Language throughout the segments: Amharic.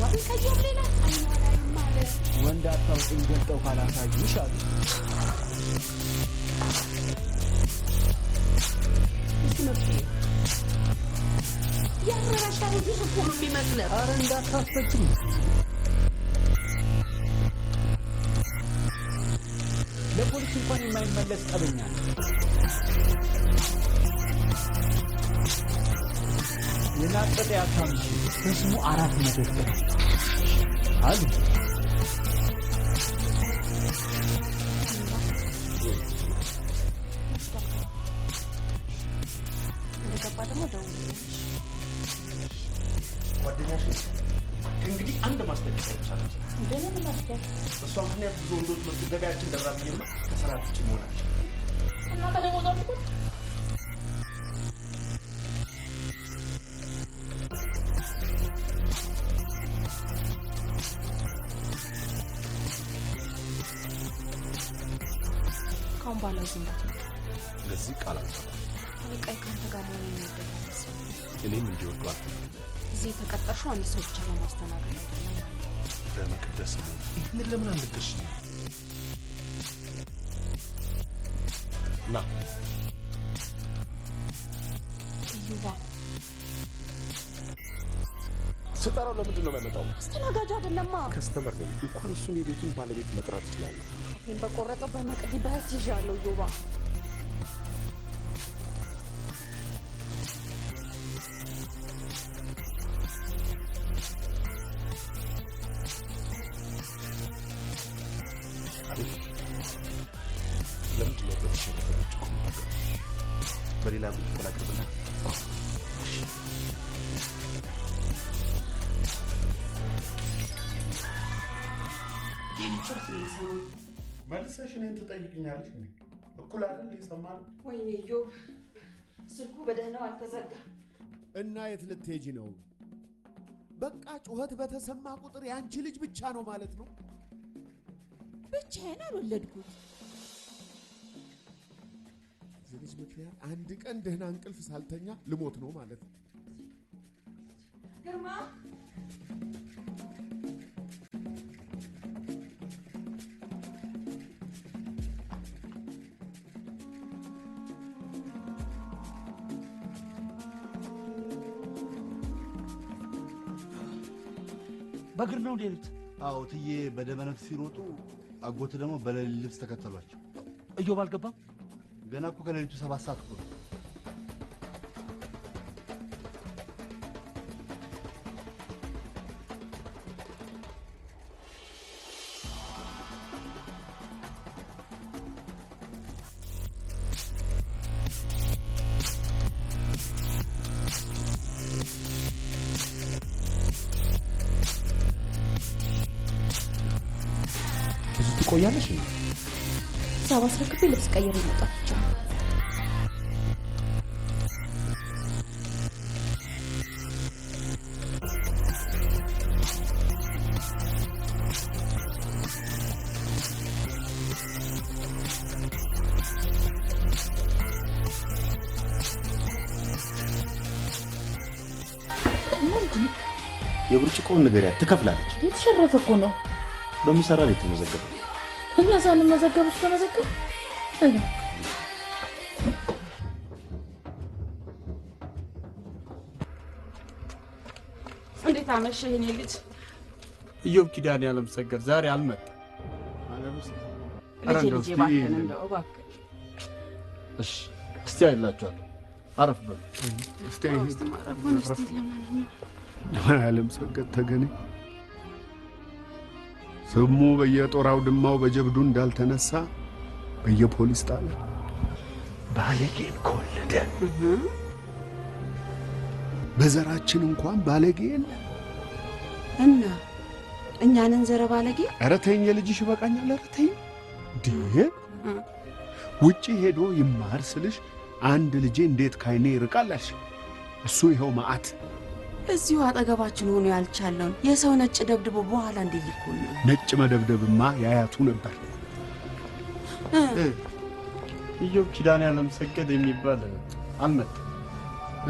ወንድ ከየብሌላ አይኖራይ ማለት ወንዳታው እንገልጠው ካላሳዩሽ አሉ ያረራሻው ብዙ ሁሉ የሚመስለው አረ እንዳታፈጭም ለፖሊስ እንኳን የማይመለስ ጠበኛ የናጠጠ ያካምሽ በስሙ 4 መደብ አሉ እንደገባደሞ ደውል ጓደኛሽ እንግዲህ አንድ ማስተካከያ ይቻላል እንደምን ማስተካከያ እሷ ምክንያት ብዙ ወንዶች መጡ ገበያችን ደራብኝና ከሰራት ውጭ መሆናቸው እና ደግሞ ታውቁ ካምባላ ዝምት ለዚህ ቃል አልሰራ አለቃይ ካንተ ጋር ነው የሚደረስ እኔም እንዲወዷት እዚህ ተቀጠርሽው አንድ ሰው ብቻ ለማስተናገድ አይደለም በመቅደስ ነው ይሄን ለምን አንደሽ ና ይዋ ስጠራው ለምንድን ነው የማይመጣው አስተናጋጅ አይደለማ ከስተመር ነው እንኳን እሱን የቤቱን ባለቤት መጥራት ይችላል ይሄን በቆረጠው በመቅዲ በህት ይዣለሁ ይዋ ለምንድን ነው በተሸነፈች በሌላ ጉዳይ ተላቅብና መልሰሽ እኔን ትጠይቅኛለሽ እንዴ እኩል አይደል ይሰማል ወይኔ ዮ ስልኩ በደህናው አልተዘጋ እና የት ልትሄጂ ነው በቃ ጩኸት በተሰማ ቁጥር ያንቺ ልጅ ብቻ ነው ማለት ነው ብቻዬን አልወለድኩት ልጅ ምክንያት አንድ ቀን ደህና እንቅልፍ ሳልተኛ ልሞት ነው ማለት ነው ግርማ በግር ነው ዴሪት አዎ ትዬ በደመነፍስ ሲሮጡ አጎት ደግሞ በሌሊት ልብስ ተከተሏቸው እዮብ አልገባም ገና እኮ ከሌሊቱ 7 ሰዓት እኮ ብዙ ትቆያለሽ እንዴ ሳባስ ረክቤ ልብስ ቀይሬ መጣች የብርጭቆውን ነገር ትከፍላለች የተሸረፈ እኮ ነው በሚሰራ ቤት ተመዘገበ እኛ ዛን መዘገብሽ ተመዘገብ እንዴት አመሸህ የኔ ልጅ ኢዮብ ኪዳን ያለም ሰገድ ዛሬ አልመጣም ልጅ ባከን እንደው እባክህ እሺ እስቲ አይላችኋል አረፍ በሉ እስቲ ያለም ሰገድ ተገኘ ስሙ በየጦራው ድማው በጀብዱ እንዳልተነሳ በየፖሊስ ጣቢያ ባለጌን ኮለደ በዘራችን እንኳን ባለጌ የለ እና እኛንን ዘረ ባለጌ ኧረ ተይኝ ልጅሽ ይበቃኛል ኧረ ተይኝ እንዴ ውጪ ሄዶ ይማር ስልሽ አንድ ልጄ እንዴት ካይኔ ይርቃላሽ እሱ ይሄው ማአት እዚሁ አጠገባችን ሆኖ ያልቻለውን የሰው ነጭ ደብድቦ በኋላ እንዲልኩን ነጭ መደብደብማ ያያቱ ነበር ኢዮብ ኪዳን ያለም ሰገድ የሚባል አልመጣም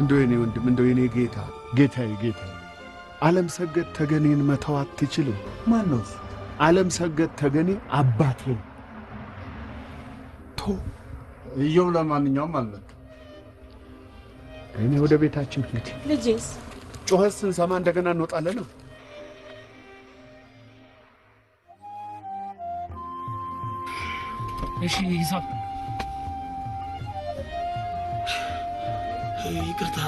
እንደው የኔ ወንድም እንደው የኔ ጌታ ጌታዬ ዓለም ሰገድ ተገኔን መተው አትችልም። ማን ነው እሱ? ዓለም ሰገድ ተገኔ አባቴ ነው። ቶ እየው ለማንኛውም አልመጣም። እኔ ወደ ቤታችን ሂድ። ልጄስ ጮኸት ስንሰማ እንደገና እንወጣለን ነው። እሺ ሂሳብ ይቅርታ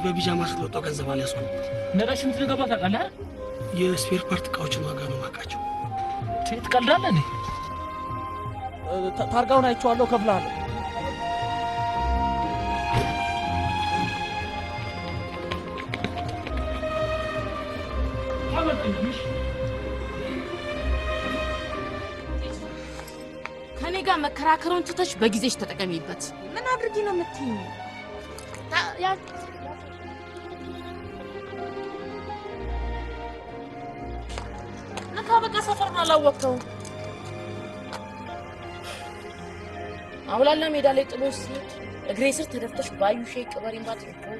በቢጃማ ስለወጣው ገንዘብ አልያዝኩም። ነዳሽ የምትገባ ታውቃለህ? የስፔር ፓርት እቃዎችን ዋጋ ነው የማውቃቸው። ትቀልዳለህ እንዴ? ታርጋውን አይቼዋለሁ፣ እከፍልሃለሁ። ከኔ ጋር መከራከሩን ትተሽ በጊዜሽ ተጠቀሚበት። ምን አድርጊ ነው የምትይኝ? ለካ በቃ ሰፈሩን አላወቅኸውም። አውላላ ሜዳ ላይ ጥሎሽ ሲሄድ እግሬ ስር ተደፍተሽ ባዩሽ ቅበሬን ባትልከው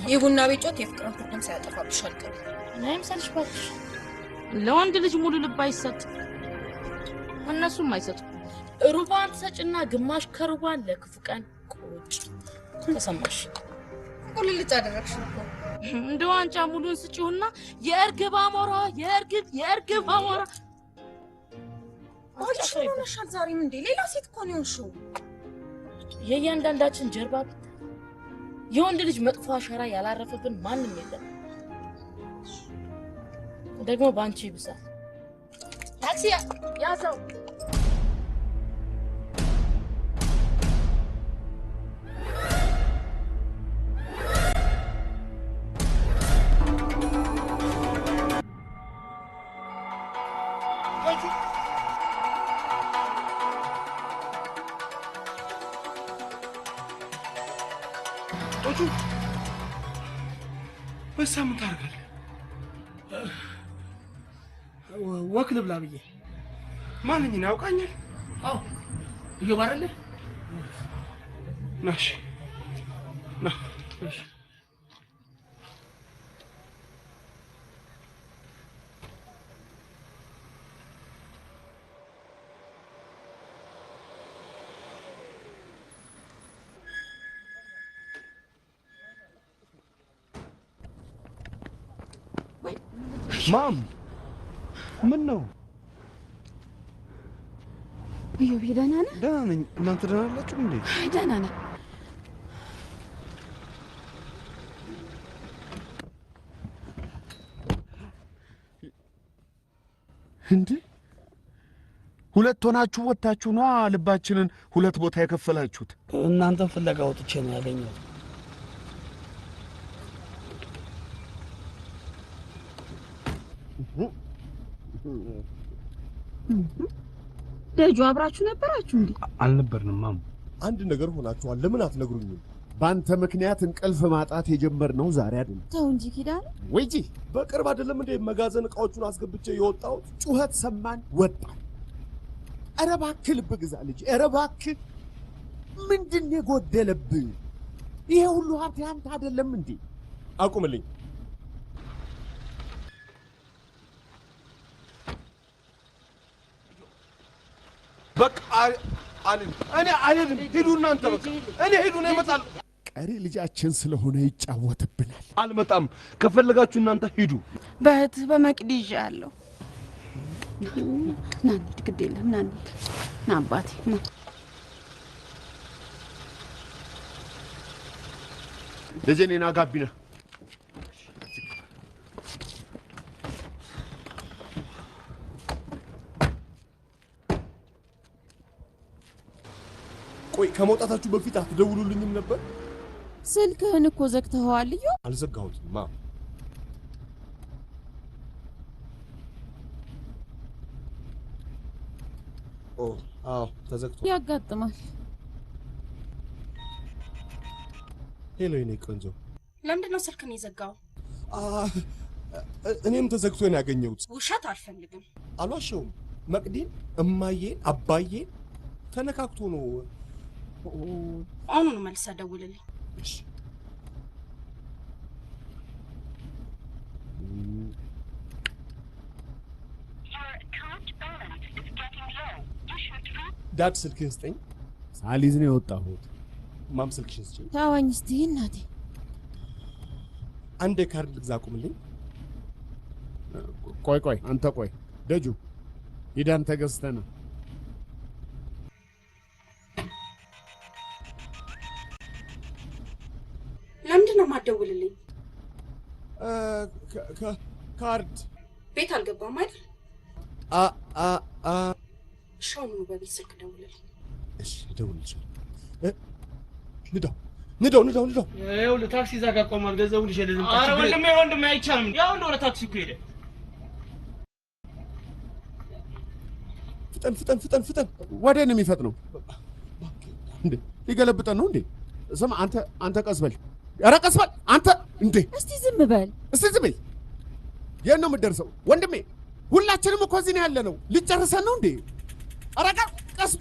የቡና ቤት ጮት የፍቅርን ትርጉም ሳያጠፋብሽ አልቀርም። ናይም ሰልሽ ባትሽ ለወንድ ልጅ ሙሉ ልብ አይሰጥ፣ እነሱም አይሰጡ። ሩባን ሰጭና ግማሽ ከሩባን ለክፉ ቀን ቁጭ ተሰማሽ። ቁልልጭ አደረግሽ እኮ። እንደ ዋንጫ ሙሉን ስጪውና የእርግብ አሞራ የእርግብ አሞራ አንቺ ሆነሻል ዛሬም እንዴ? ሌላ ሴት እኮ ነው የሆንሽው። የእያንዳንዳችን ጀርባ የወንድ ልጅ መጥፎ አሻራ ያላረፈብን ማንም የለም። ደግሞ ባንቺ ይብሳል። ታክሲ ያዘው። ቶቹ በሳምንት አርጋል ወክ ልብላ ብዬ ማንኛውን ያውቃኛል? አዎ እየባረለ ናሽ ና ማም ምን ነው? እዮብ ደህና ነህ? ደህና ነኝ። እናንተ ደህና ናችሁ እንዴ? ደህና ነኝ። እንዴ ሁለት ሆናችሁ ወጣችሁ ነው ልባችንን ሁለት ቦታ የከፈላችሁት? እናንተን ፍለጋ ወጥቼ ነው ያገኘሁት። ደጁ አብራችሁ ነበራችሁ እንዴ? አልነበርንም ማም። አንድ ነገር ሆናችኋል። ለምን አትነግሩኝም? ባንተ ምክንያት እንቅልፍ ማጣት የጀመርነው ዛሬ አይደለም። ተው እንጂ ኪዳነ። ወይጂ በቅርብ አይደለም እንዴ መጋዘን እቃዎቹን አስገብቼ የወጣሁት? ጩኸት ሰማን ወጣን። ኧረ እባክህ ልብ ግዛ ልጅ። ኧረ እባክህ ምንድን ነው የጎደለብህ? ይሄ ሁሉ ሀብት ያንተ አይደለም እንዴ? አቁምልኝ። በቃ እኔ አልሄድም። ሂዱ እናንተ በቃ እኔ ሂዱ ነው እመጣለሁ። ቀሪ ልጃችን ስለሆነ ይጫወትብናል። አልመጣም። ከፈለጋችሁ እናንተ ሂዱ። በእህትህ በመቅዲ ይዣለሁ። ና እንሂድ፣ ግድ የለም ና እንሂድ። ና አባቴ ና። ልጄ እኔና ጋቢና ቆይ ከመውጣታችሁ በፊት አትደውሉልኝም ነበር? ስልክህን እኮ ዘግተኸዋል። እዩ አልዘጋሁትም። አዎ ተዘግቷል። ያጋጥማል። ሄሎ የኔ ቆንጆ፣ ለምንድን ነው ስልክን የዘጋው? እኔም ተዘግቶ ነው ያገኘሁት። ውሸት አልፈልግም። አልዋሸውም። መቅዲን፣ እማዬን፣ አባዬን ተነካክቶ ነው። አሁኑኑ መልሰህ ደውልልኝ። እሺ ዳድ ስልክህን ስጠኝ። ሳሊዝ ነው የወጣሁት። ማም ስልክሽን ስጭኝ። ታዋኝ እስቲ እናቴ። አንድ ካርድ ልግዛ አቁምልኝ። ቆይ አንተ ቆይ ደጁ ሂዳን ተገዝተና ለምንድን ነው የማትደውልልኝ? ካርድ ቤት አልገባም አይደል? ሻውኑ በቤት ስልክ ደውልልኝ። እሺ እደውልልሻለሁ። ንዳው ይኸውልህ ታክሲ እዛ ጋር ቆሟል። ገንዘቡን ይዤ ልምጣ። ኧረ ወንድሜ አይቻልም። ያው እንደው ወደ ታክሲ እኮ ሄደ። ፍጠን። ወዴት ነው የሚፈጥነው እንዴ? ሊገለብጠን ነው እንዴ? ስማ አንተ ቀስ በል። ኧረ ቀስ በል አንተ እንዴ! እስቲ ዝም በል። የት ነው የምትደርሰው ወንድሜ? ሁላችንም እኮ እዚህ ነው ያለነው። ልጨርሰን ነው እንዴ? ኧረ ቀስ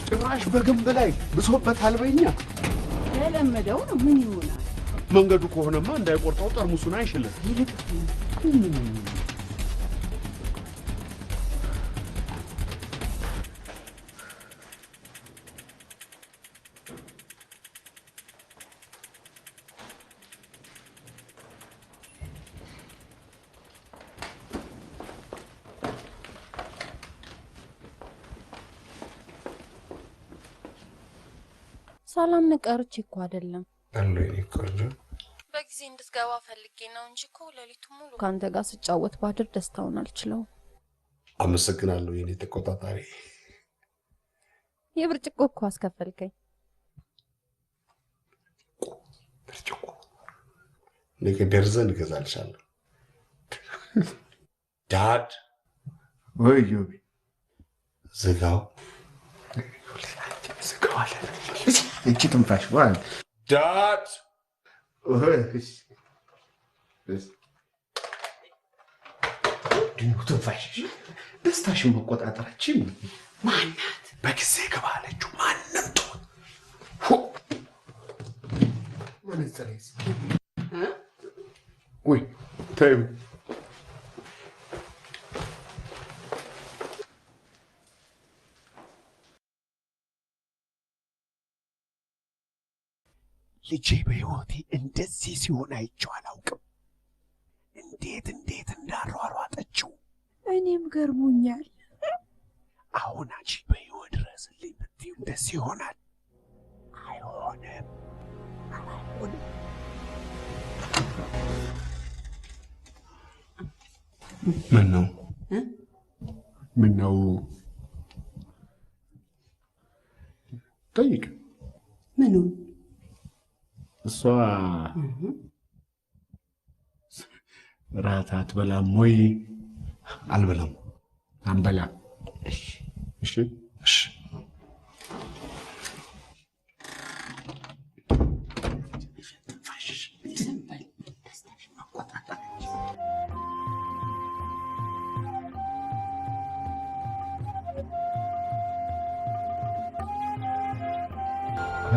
ጭራሽ በግንብ ላይ ብሶበታል። በእኛ የለመደው ነው። ምን ይሆናል? መንገዱ ከሆነማ እንዳይቆርጠው ጠርሙሱን አይሽልም። ይልቅ ሰላም ነቀርች እኮ አይደለም አለው ይቆርጆ በጊዜ እንድትገባ ፈልጌ ነው እንጂ እኮ ሌሊቱ ሙሉ ካንተ ጋር ስጫወት ባድር ደስታውን አልችለው። አመሰግናለሁ የኔ ተቆጣጣሪ። የብርጭቆ እኮ አስከፈልከኝ። ብርጭቆ ነገ ደርዘን እገዛልሻለሁ። ዳድ ወይ ዮቢ ዝጋው እቺ ትንፋሽ ዋል ዳድ ትንፋሽ ደስታሽን መቆጣጠራችን ማናት? በጊዜ ገባለችው ማንም ትሆን ማንጸለይስ ወይ ታዩ ልጄ በሕይወቴ እንደዚህ ሲሆን አይቼው አላውቅም። እንዴት እንዳሯሯጠችው እኔም ገርሞኛል። አሁን አንቺ በሕይወት ድረስልኝ ብትይው እንደዚህ ይሆናል? አይሆንም። ምን ነው ጠይቅ። ምኑ? እሷ ራት አትበላም ወይ? አልበላም። አንበላም። እሺ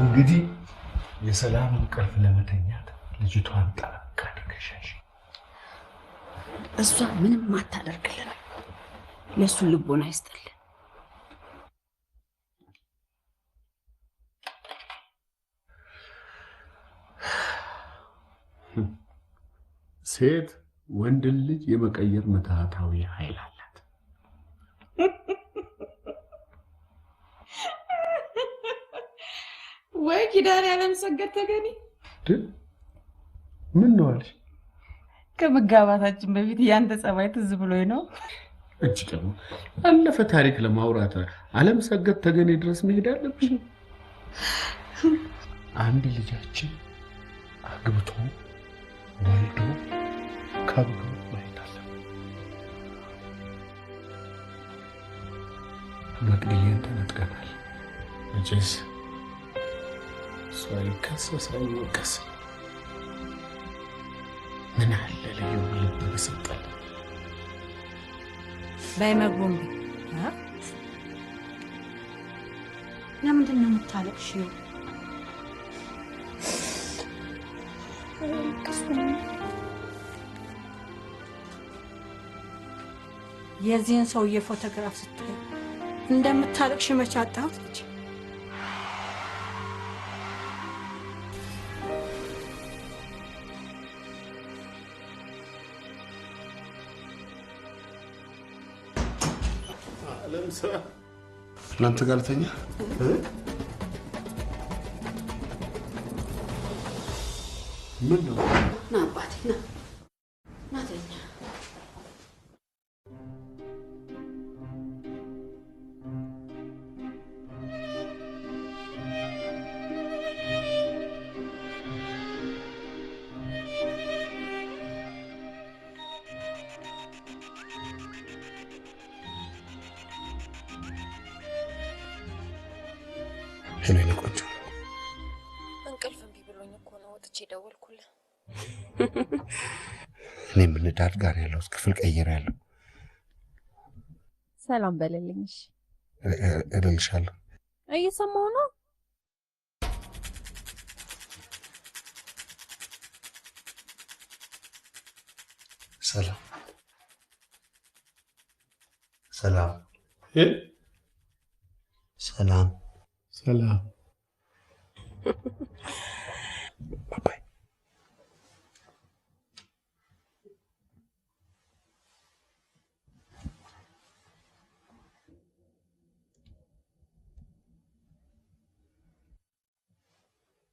እንግዲህ የሰላም እንቅልፍ ለመተኛት ልጅቷን ጠበቅ አድርገሻሽ። እሷ ምንም አታደርግልን። ለሱ ልቦና ይስጥልን። ሴት ወንድን ልጅ የመቀየር ምትሃታዊ ኃይል አላት። ወይ ኪዳን ያለምሰገድ ተገኒ ምን ነው አለሽ? ከመጋባታችን በፊት ያንተ ጸባይ ትዝ ብሎኝ ነው። እጅ ደግሞ አለፈ ታሪክ ለማውራት ዓለም ሰገድ ተገኔ ድረስ መሄድ አለብሽ? አንድ ልጃችን አግብቶ ወልዶ ከብዶ ማየት አለብን። መቅድዬን ተነጥቀናል። መቼስ እሷ ይከሰስ አይወቀስ። ምን አለ ልዩ ልብ በሰጠን። ባይመጉም ለምንድን ነው የምታለቅሽው? የዚህን ሰውዬ ፎቶግራፍ ስታይ እንደምታለቅሽ መች አጣሁት ልጅ። እናንተ ጋር ልተኛ? ምን ነው? ና አባቴ ና ና ተኛ። ሄሎ የኔ ቆንጆ፣ እንቅልፍ እምቢ ብሎኝ እኮ ነው ወጥቼ ደወልኩልህ። እኔም እንዳድ ጋር ያለው ክፍል ቀይሬያለሁ። ሰላም በለልኝ። እሺ እልልሻለሁ። እየሰማሁ ነው። ሰላም ሰላም ሰላም ሰላም ባባይ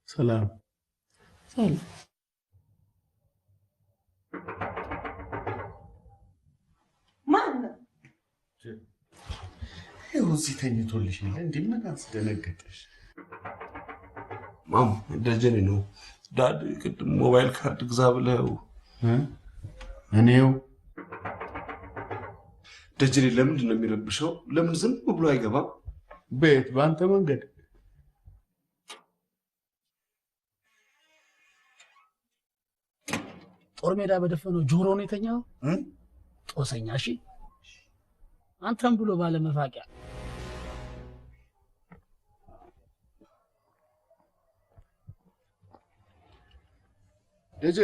ሰላም ሰላም ማን ነው? ይኸው እዚህ ተኝቶልሽ የለ እንዴ? ምን አስደነገጠሽ? ማም ደጀኔ ነው። ዳድ ቅድም ሞባይል ካርድ ግዛ ብለው እኔው ደጀኔ ለምንድን ነው የሚረብሸው? ለምን ዝም ብሎ አይገባም? ቤት በአንተ መንገድ ጦር ሜዳ በደፈነው ጆሮ ነው የተኛው። ጦሰኛ። እሺ አንተም ብሎ ባለመፋቂያ ደጀ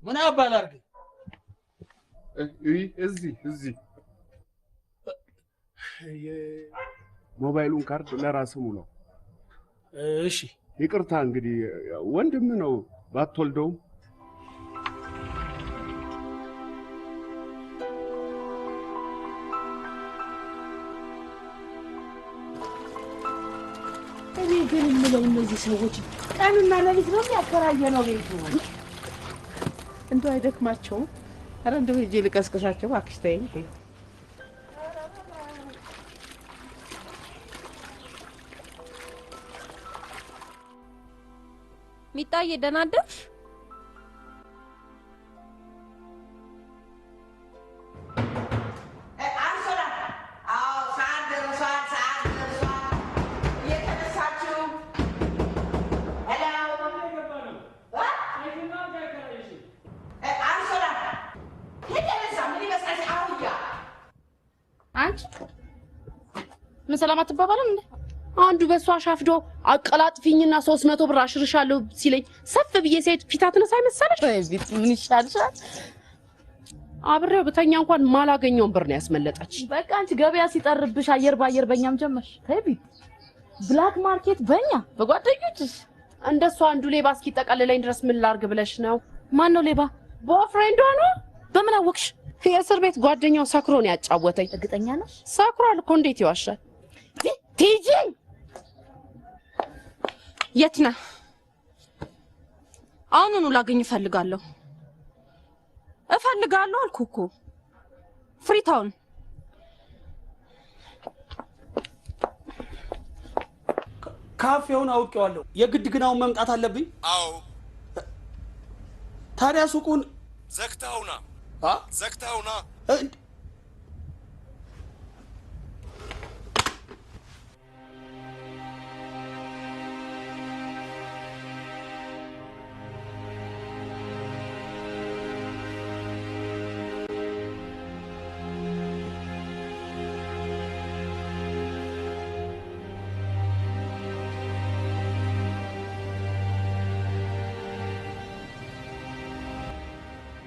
ምን አባል አድርግ እዚህ የሞባይሉን ካርድ ለራስሙ ነው። እሺ ይቅርታ እንግዲህ ወንድም ነው ባትወልደውም እኔ ግን የምለው እነዚህ ሰዎች ቀንና ሌሊት ነው የሚያከራየነው ቤቱ። እንደው አይደክማቸውም? ኧረ እንደው ሂጅ ልቀስቅሳቸው እባክሽ ተይኝ። ሚጣዬ ደህና አደርሽ? አንቺ ምን ሰላም አትባባልም እንዴ? አንዱ በሷ ሻፍዶ አቀላጥፊኝና 300 ብር አሽርሻለሁ ሲለኝ ሰፍ ብዬ ሴት ፊታትነስ አይመሰለሽ? በዚህ ምን ይሻልሻል? አብሬው በተኛ እንኳን ማላገኘውን ብር ነው ያስመለጣች። በቃ አንቺ ገበያ ሲጠርብሽ አየር ባየር በእኛም ጀመርሽ። ተይቢ ብላክ ማርኬት በእኛ በጓደኞችሽ እንደሷ አንዱ ሌባ እስኪጠቀልለኝ ድረስ ምን ላርግ ብለሽ ነው? ማን ነው ሌባ? ቦይፍሬንዷ ነው። በምን አወቅሽ? የእስር ቤት ጓደኛው ሰክሮ ነው ያጫወተኝ። እርግጠኛ ነሽ? ሰክሯል እኮ እንዴት ይዋሻል? ቲጂ የት ነህ? አሁኑኑ ላገኝ እፈልጋለሁ አልኩህ እኮ ፍሪታውን። ካፌውን አውቄዋለሁ። የግድ ግን አሁን መምጣት አለብኝ? አዎ። ታዲያ ሱቁን ዘግተውና ዘግተውና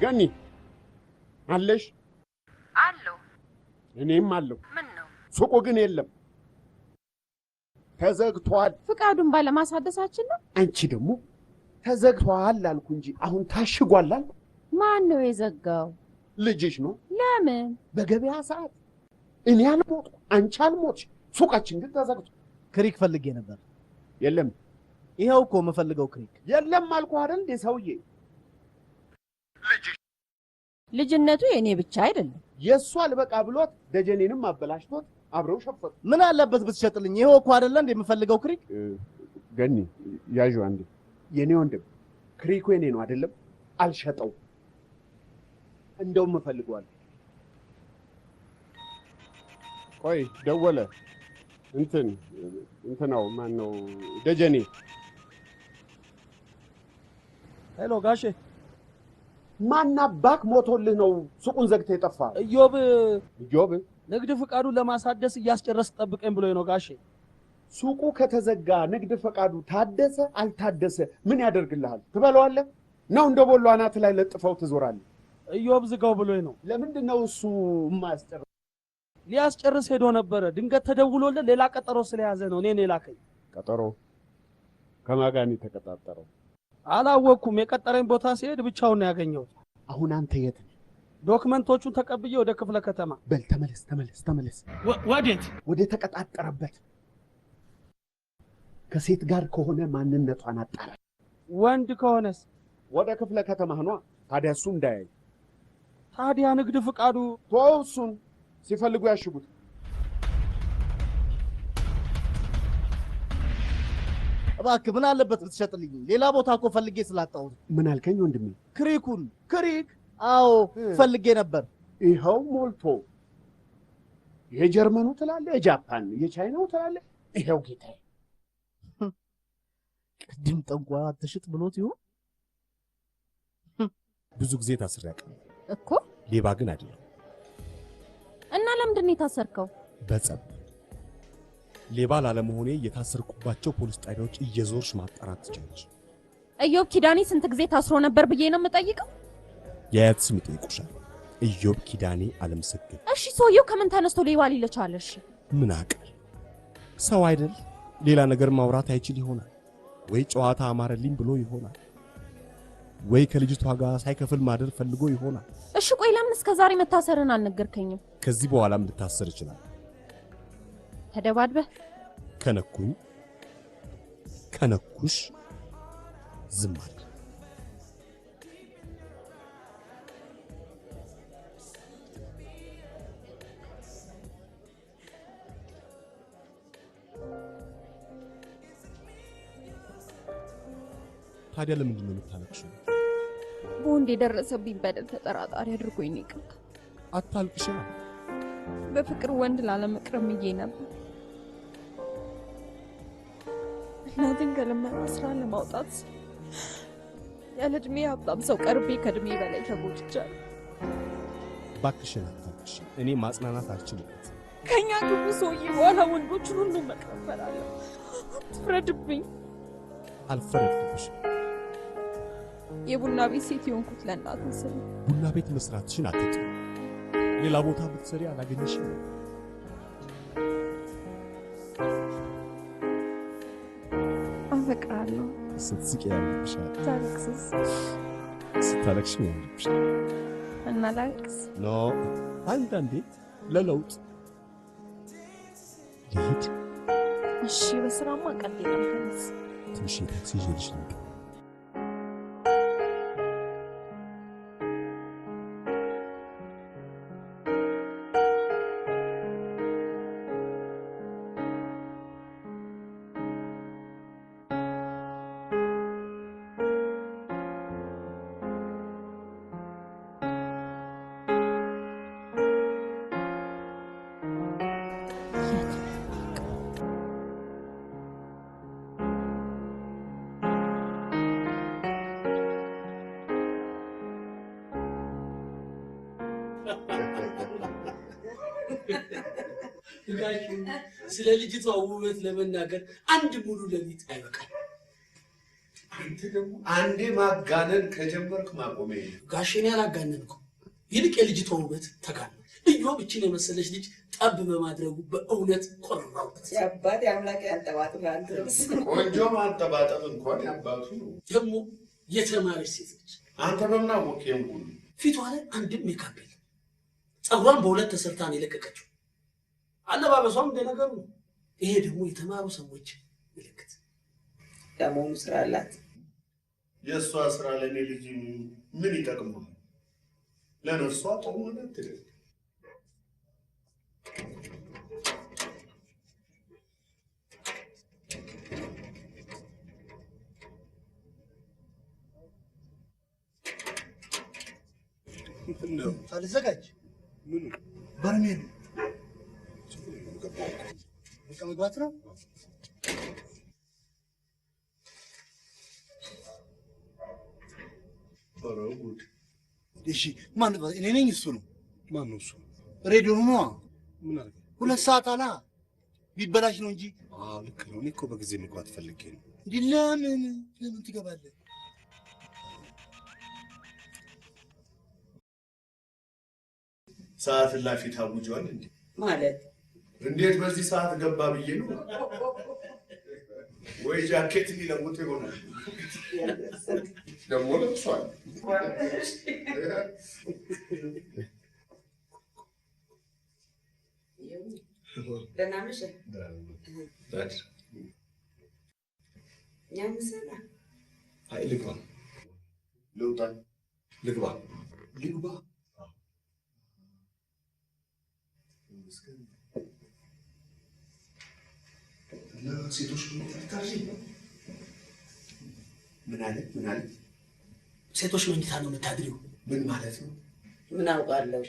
ገኒ አለሽ? አለው። እኔም አለው። ምን ነው? ሱቁ ግን የለም ተዘግቷል። ፍቃዱን ባለማሳደሳችን ነው። አንቺ ደግሞ ተዘግቷል አልኩ እንጂ አሁን ታሽጓል አልኩ። ማን ነው የዘጋው? ልጅሽ ነው። ለምን? በገበያ ሰዓት እኔ አልሞት አንቺ አልሞት፣ ሱቃችን ግን ተዘግቶ። ክሪክ ፈልጌ ነበር። የለም። ይሄው እኮ የምፈልገው ክሪክ የለም አልኩ አይደል እንዴ ሰውዬ። ልጅነቱ የኔ ብቻ አይደለም። የሱ አልበቃ ብሎት ደጀኔንም አበላሽቶት አብረው ሸፈቱ። ምን አለበት ብትሸጥልኝ? ይሄው እኮ አይደለ እንዴ የምፈልገው ክሪክ። ገኒ ያዡ አንዴ። የኔ ወንድም ክሪኩ የኔ ነው አይደለም፣ አልሸጠው። እንደውም እፈልገዋለሁ። ቆይ ደወለ። እንትናው ማን ነው? ደጀኔ። ሄሎ ጋሼ። ማናባክ ሞቶልህ ነው ሱቁን ዘግተህ የጠፋ? ኢዮብ ንግድ ፍቃዱን ለማሳደስ እያስጨረስ ጠብቀኝ ብሎኝ ነው ጋሼ። ሱቁ ከተዘጋ ንግድ ፈቃዱ ታደሰ አልታደሰ ምን ያደርግልሃል? ትበለዋለህ ነው እንደ ቦሎ አናት ላይ ለጥፈው ትዞራለህ? ኢዮብ ዝጋው ብሎኝ ነው። ለምንድን ነው እሱ የማያስጨርስ? ሊያስጨርስ ሄዶ ነበረ። ድንገት ተደውሎለት ሌላ ቀጠሮ ስለያዘ ነው እኔን የላከኝ። ቀጠሮ ከማን ጋር ነው የተቀጣጠረው? አላወቅኩም። የቀጠረኝ ቦታ ሲሄድ ብቻውን ነው ያገኘሁት። አሁን አንተ የት ነህ? ዶክመንቶቹን ተቀብዬ ወደ ክፍለ ከተማ። በል ተመለስ። ወዴት? ወደ ተቀጣጠረበት። ከሴት ጋር ከሆነ ማንነቷን አጣራ። ወንድ ከሆነስ? ወደ ክፍለ ከተማ ሆኗ። ታዲያ እሱ እንዳያይ። ታዲያ ንግድ ፍቃዱ ተወው፣ እሱን ሲፈልጉ ያሽጉት። እባክህ ምን አለበት ብትሸጥልኝ? ሌላ ቦታ እኮ ፈልጌ ስላጣሁት። ምን አልከኝ ወንድሜ? ክሪኩን። ክሪክ? አዎ ፈልጌ ነበር። ይኸው ሞልቶ። የጀርመኑ ትላለህ፣ የጃፓን የቻይናው ትላለህ። ይኸው ጌታዬ። ቅድም ጠንቋይ አትሽጥ ብሎት ይሁን። ብዙ ጊዜ ታስሬያለሁ እኮ። ሌባ ግን አይደለም። እና ለምንድን ነው የታሰርከው? በጸብ ሌባ ላለመሆኔ የታሰርኩባቸው ፖሊስ ጣቢያዎች እየዞርሽ ማጣራት ትችላለሽ። ኢዮብ ኪዳኔ ስንት ጊዜ ታስሮ ነበር ብዬ ነው የምጠይቀው? የአያት ስም ይጠይቁሻል። ኢዮብ ኪዳኔ አለምሰገድ። እሺ ሰውየው ከምን ተነስቶ ሌባ ሊል ቻለ? እሺ ምን አውቃል? ሰው አይደል? ሌላ ነገር ማውራት አይችል ይሆናል። ወይ ጨዋታ አማረልኝ ብሎ ይሆናል። ወይ ከልጅቷ ጋር ሳይከፍል ማደር ፈልጎ ይሆናል። እሺ ቆይ ለምን እስከ ዛሬ መታሰርህን አልነገርከኝም? ከዚህ በኋላም ልታሰር ይችላል። ተደባድበህ ከነኩሽ ዝም አለ። ታዲያ ለምንድን ነው የምታለቅሽው? በወንድ የደረሰብኝ በደል ተጠራጣሪ አድርጎኝ ነው። ይቅርታ። አታልቅሽ። በፍቅር ወንድ ላለመቅረብ ብዬ ነበር። እናቴን ከልመና ስራ ለማውጣት ያለ ዕድሜ ሀብታም ሰው ቀርቤ ከዕድሜ በላይ ተጎድቻለሁ። እባክሽን አታልቅሽ። እኔ ማጽናናት አልችልም። ከኛ ግቡ ሰውዬ በኋላ ወንዶችን ሁሉ መቀበላለሁ። አትፍረድብኝ። አልፈረድኩብሽም። የቡና ቤት ሴት የሆንኩት ለእናት ስል ቡና ቤት መስራትሽን አትጥሪ። ሌላ ቦታ ብትሰሪ አላገኘሽም። አፈቅራለሁ። ስትስቂ ያምርብሻል። ታለቅስስ? ስታለቅሽ ያምርብሻል። እና ላልቅስ? ኖ አንዳንዴ ለለውጥ ልሂድ። እሺ በስራማ ቀልድ የለም። ተነስ። ትንሽ ታክሲ ይዤልሽ ልምጣ። ስለ ልጅቷ ውበት ለመናገር አንድ ሙሉ ሌሊት አይበቃም። አንተ ደግሞ አንዴ ማጋነን ከጀመርክ ማቆሜ ጋሼን ያላጋነንኩ ይልቅ የልጅቷ ውበት ተጋነ ኢዮብ እቺን የመሰለች ልጅ ጠብ በማድረጉ በእውነት ኮራውበት። ያባቴ አምላክ ያንጠባጥብ አንተስ ቆንጆ ማጠባጠብ እንኳን ያባቱ ነው። ደግሞ የተማረች ሴት ልጅ አንተ በምን አወቅህ? ሁሉ ፊቷ ላይ አንድም ሜካፕ የለም። ፀጉሯን በሁለት ተሰርታ ነው የለቀቀችው። አለባበሷም እንደነገሩ ነው። ይሄ ደግሞ የተማሩ ሰዎች ምልክት። ለመሆኑ ስራ አላት? የእሷ ስራ ለእኔ ልጅ ምን ይጠቅማል? ለነፍሷ ጥሩ ነገር ትልቅ ነው ሳልዘጋጅ ምን በርሜል በቃ መግባት ነው። በረጉድ እሺ ማን ነው? እኔ ነኝ። እሱ ነው። ማን ነው እሱ? ሬዲዮ ነው። ምን አለ? 2 ሰዓት አላ ቢበላሽ ነው እንጂ። ልክ ነው። እኔ እኮ በጊዜ መግባት ፈልጌ ነው። ለምን ትገባለህ? ሰዓት ላፊ ታውጇል እንዴ? ማለት እንዴት በዚህ ሰዓት ገባ ብዬ ነው። ወይ ጃኬት ሊለውጥ ይሆናል። ደግሞ ለብሷል። ደህና ነሽ? ያምሰላ አይ ልግባ ልውጣ ልግባ ሴቶች ምን አለ ሴቶች መኝታ ነው የምታድሪው? ምን ማለት ነው? ምን አውቃለሁ?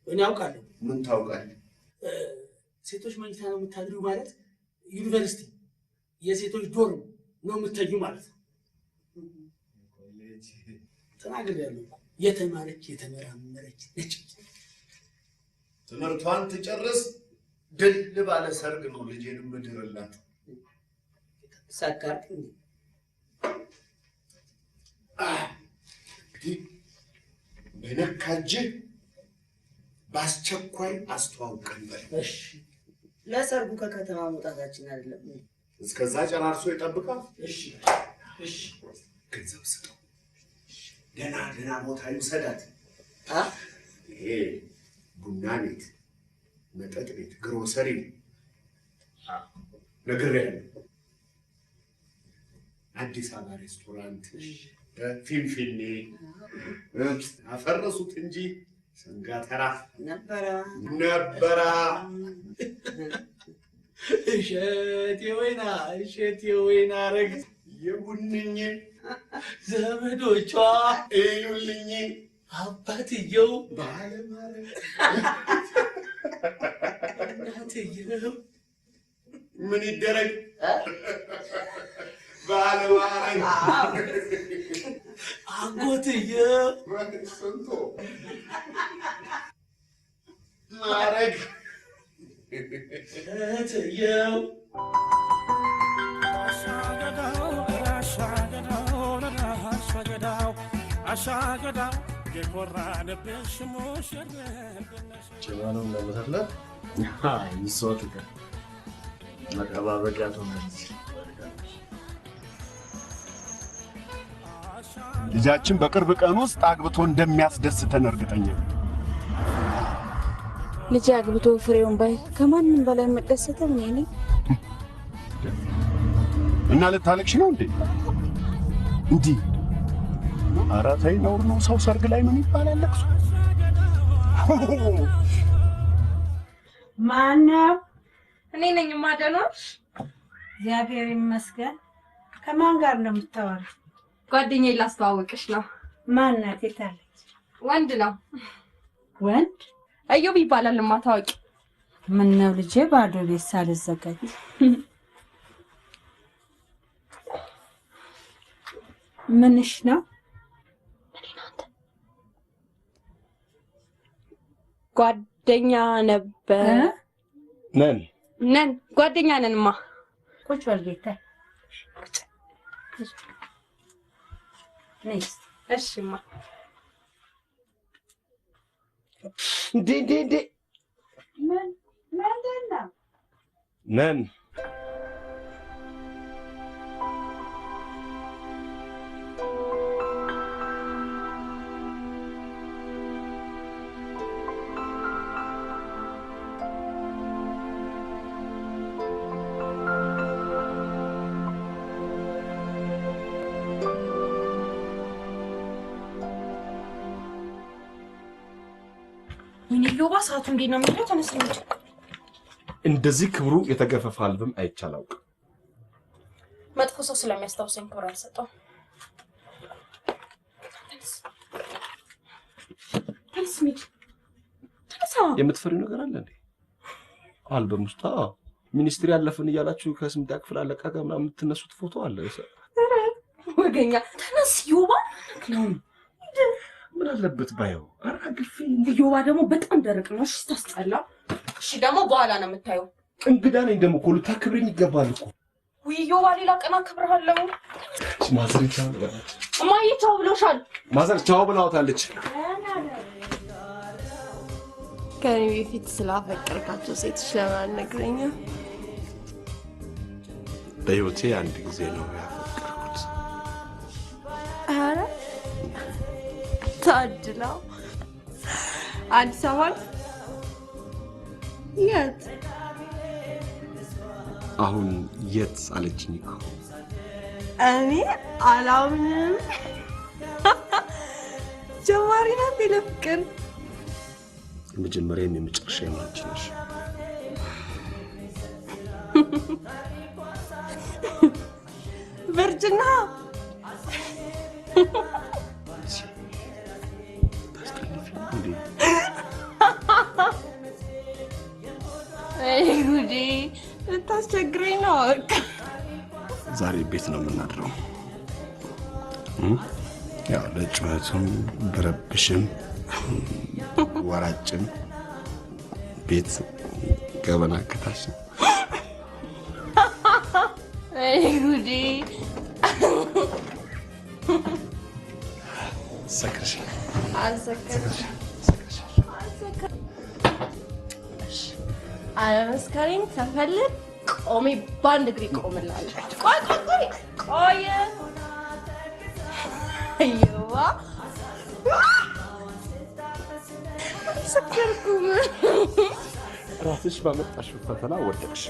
እኔ አውቃለሁ። ምን ታውቃለህ? ሴቶች መኝታ ነው የምታድሪው ማለት ዩኒቨርሲቲ የሴቶች ዶርም ነው የምትተኙ ማለት ነው። ተናግሬያለሁ። የተማረች የተመራመረች ነች። ትምህርቷን ትጨርስ ድል ባለ ሰርግ ነው ልጄን ምድርላት። ሳካርክ እንግዲህ በነካጅህ በአስቸኳይ አስተዋውቀን በል። እሺ ለሰርጉ ከከተማ መውጣታችን አይደለም። እስከዛ ጨራርሶ ይጠብቃል። እሺ ገንዘብ ስጠው። ደህና ቦታ ይውሰዳት። ይሄ ቡና ቤት፣ መጠጥ ቤት፣ ግሮሰሪ ነግሬያለሁ። አዲስ አበባ ሬስቶራንት፣ ፊንፊኔ አፈረሱት እንጂ ሰንጋተራ ነበራ። እሸቴ ወይና ረግ የቡንኝ ዘመዶቿ እዩልኝ አባትየው ባለማረግ እናትየው ምን ይደረግ ባለማረግ አጎትየው ስንቶ ማረግ እህትየው አሻገዳው የኮራንብሽ ሙሽር ጭባነው ለመተክለት ይሶት መጠባበቂያ ትሆናለች። ልጃችን በቅርብ ቀን ውስጥ አግብቶ እንደሚያስደስተን እርግጠኛ ነኝ። ልጅ አግብቶ ፍሬውን ባይ ከማንም በላይ የምደሰተው እኔ ነኝ። እና ልታለቅሽ ነው እንዴ? እንዲህ ኧረ ተይ፣ ነውር ነው። ሰው ሰርግ ላይ ምን ይባላል ለቅሶ? ማነው? እኔ ነኝ ማደኖች። እግዚአብሔር ይመስገን። ከማን ጋር ነው የምታወሪው? ጓደኛዬ ላስተዋወቅሽ ነው። ማን ናት? የታለች? ወንድ ነው። ወንድ? እዮብ ይባላል። ማታወቂ? ምን ነው ልጄ፣ ባዶ ቤት ሳልዘጋጅ ምንሽ ነው? ጓደኛ ነበር። ነን ጓደኛ ነንማ። ቁጭ በል ጌታ። ነይስ እሺማ እንዴ ነን ዮባ ሰዓቱ እንዴት ነው የሚለው? ተነስተኝ እንደዚህ ክብሩ የተገፈፈ አልበም አይቻላው። መጥፎ ሰው ስለሚያስታውሰኝ ክብር አልሰጠው። የምትፈሪው ነገር አለ እንዴ? አልበም ውስጥ ሚኒስትሪ ያለፈን እያላችሁ ከስምንት ክፍል አለቃ ጋር ምናምን የምትነሱት ፎቶ አለ። ኧረ ወገኛ ተነስ ዮባ ነው። ምን አለበት ባየው? አራግፊ ዮባ ደግሞ በጣም ደረቅ ነው። እሺ ታስጠላ። እሺ ደግሞ በኋላ ነው የምታየው። እንግዳ ነኝ ደግሞ እኮ ልታከብረኝ ይገባል እኮ። ውይ ዮባ ሌላ ቀን አከብርሃለሁ። ማዘር ቻው ብላለች። እማዬ ቻው ብሎሻል። ማዘር ቻው ብላውታለች። ከኔ በፊት ስላፈቀርካቸው ሴቶች ለምን አልነግረኝም? በህይወቴ አንድ ጊዜ ነው ያፈቀርኩት። ኧረ ታድላ። አዲስ አበባ የት? አሁን የት አለችኝ እኮ። እኔ አላምንም። ጀማሪ ናት ለፍቅር። የመጀመሪያም የመጨረሻዬም አንቺ ነሽ። ቨርጅና ጉዴ ልታስቸግረኝ ነው። ዛሬ ቤት ነው የምናድረው። ያው ለጩኸቱም ብረብሽም ወራጭም ቤት ገበና ከታሽም ጉዴ ሰክርሽ አልሰከርሽ አለመስከሬን ተፈልግ ቆሜ ባንድ እግሬ ቆምላለሁ። ቆይ አይዋ ሰከርኩም። ራስሽ ባመጣሽው ፈተና ወደቅሽ።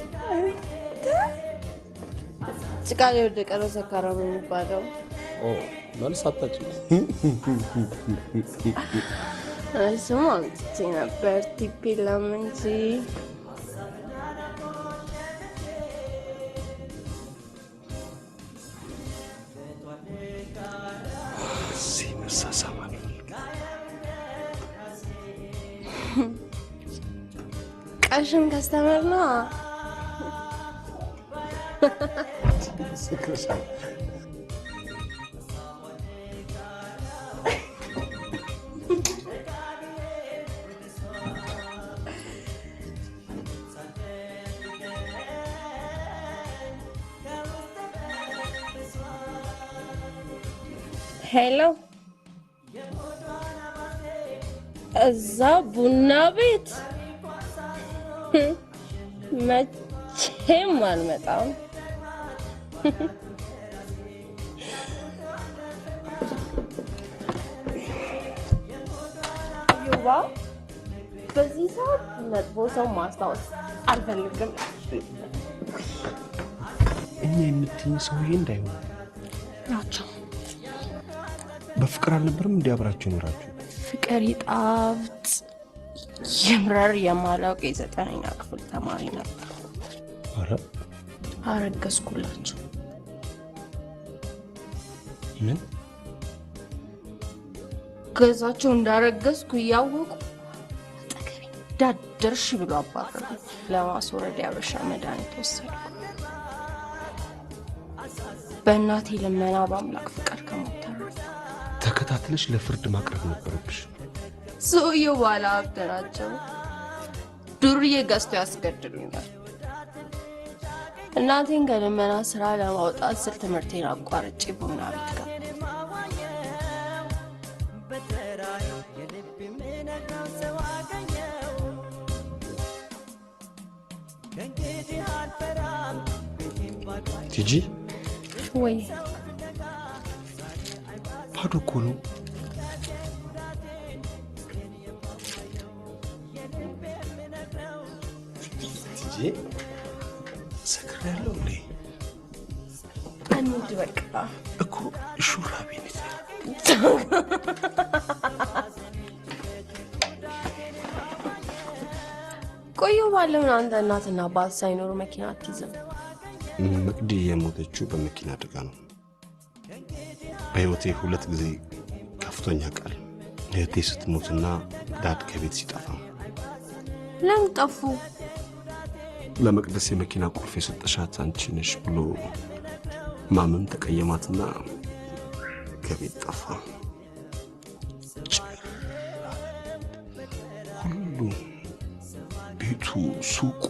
ጭቃ ላይ ወደቀ ነው ሰካራም የሚባለው። መልስ አታጭም። እሱማ አምጥቼ ነበር ቲፒ ለምን እንጂ ቀሽም ከስተመር ነው። ሄሎ እዛ ቡና ቤት መቼም አልመጣም። ዮባ በዚህ ሰዓት መጥፎ ሰው ማስታወስ አልፈልግም። እኛ የምትይኝ ሰውዬ እንዳይሆን ናቸው። በፍቅር አልነበረም እንዲህ አብራችሁ ኖራችሁ? ፍቅር ይጣፍጥ የምረር የማላውቅ የ9ኛ ክፍል ተማሪ ነበር። ኧረ አረገዝኩላቸው። ምን ገዛቸው እንዳረገዝኩ እያወቁ አጠገቤ ዳደርሽ ብሎ አባረሩ። ለማስወረድ ያበሻ መድኃኒት ወሰድኩ። በእናቴ ልመና በአምላክ ፍቃድ ከሞት ተረፍኩ። ተከታትለሽ ለፍርድ ማቅረብ ነበረብሽ። ሰውየው ባለ ሀብት ናቸው። ዱርዬ ገዝቶ ያስገድሉኛል። እናቴን ከልመና ስራ ለማውጣት ስል ትምህርቴን አቋርጬ ቡና ቤት ገባሁ። ቲጂ ወይ ባዶ እኮ ነው። ቲጂ ሰክሬያለሁ እንዴ? አንድ በቃ እኮ ሹራቤ ነች። ቆዩ ባለምን አንተ እናትና አባት ሳይኖሩ መኪና አትይዝም? መቅዲ የሞተችው በመኪና አደጋ ነው። በህይወቴ 2 ጊዜ ከፍቶኛ ቃል እህቴ ስትሞትና ዳድ ከቤት ሲጠፋ። ለምን ጠፉ? ለመቅደስ የመኪና ቁልፍ የሰጠሻት አንቺ ነሽ ብሎ ማመን ተቀየማትና ከቤት ጠፋ። ሁሉ ቤቱ፣ ሱቁ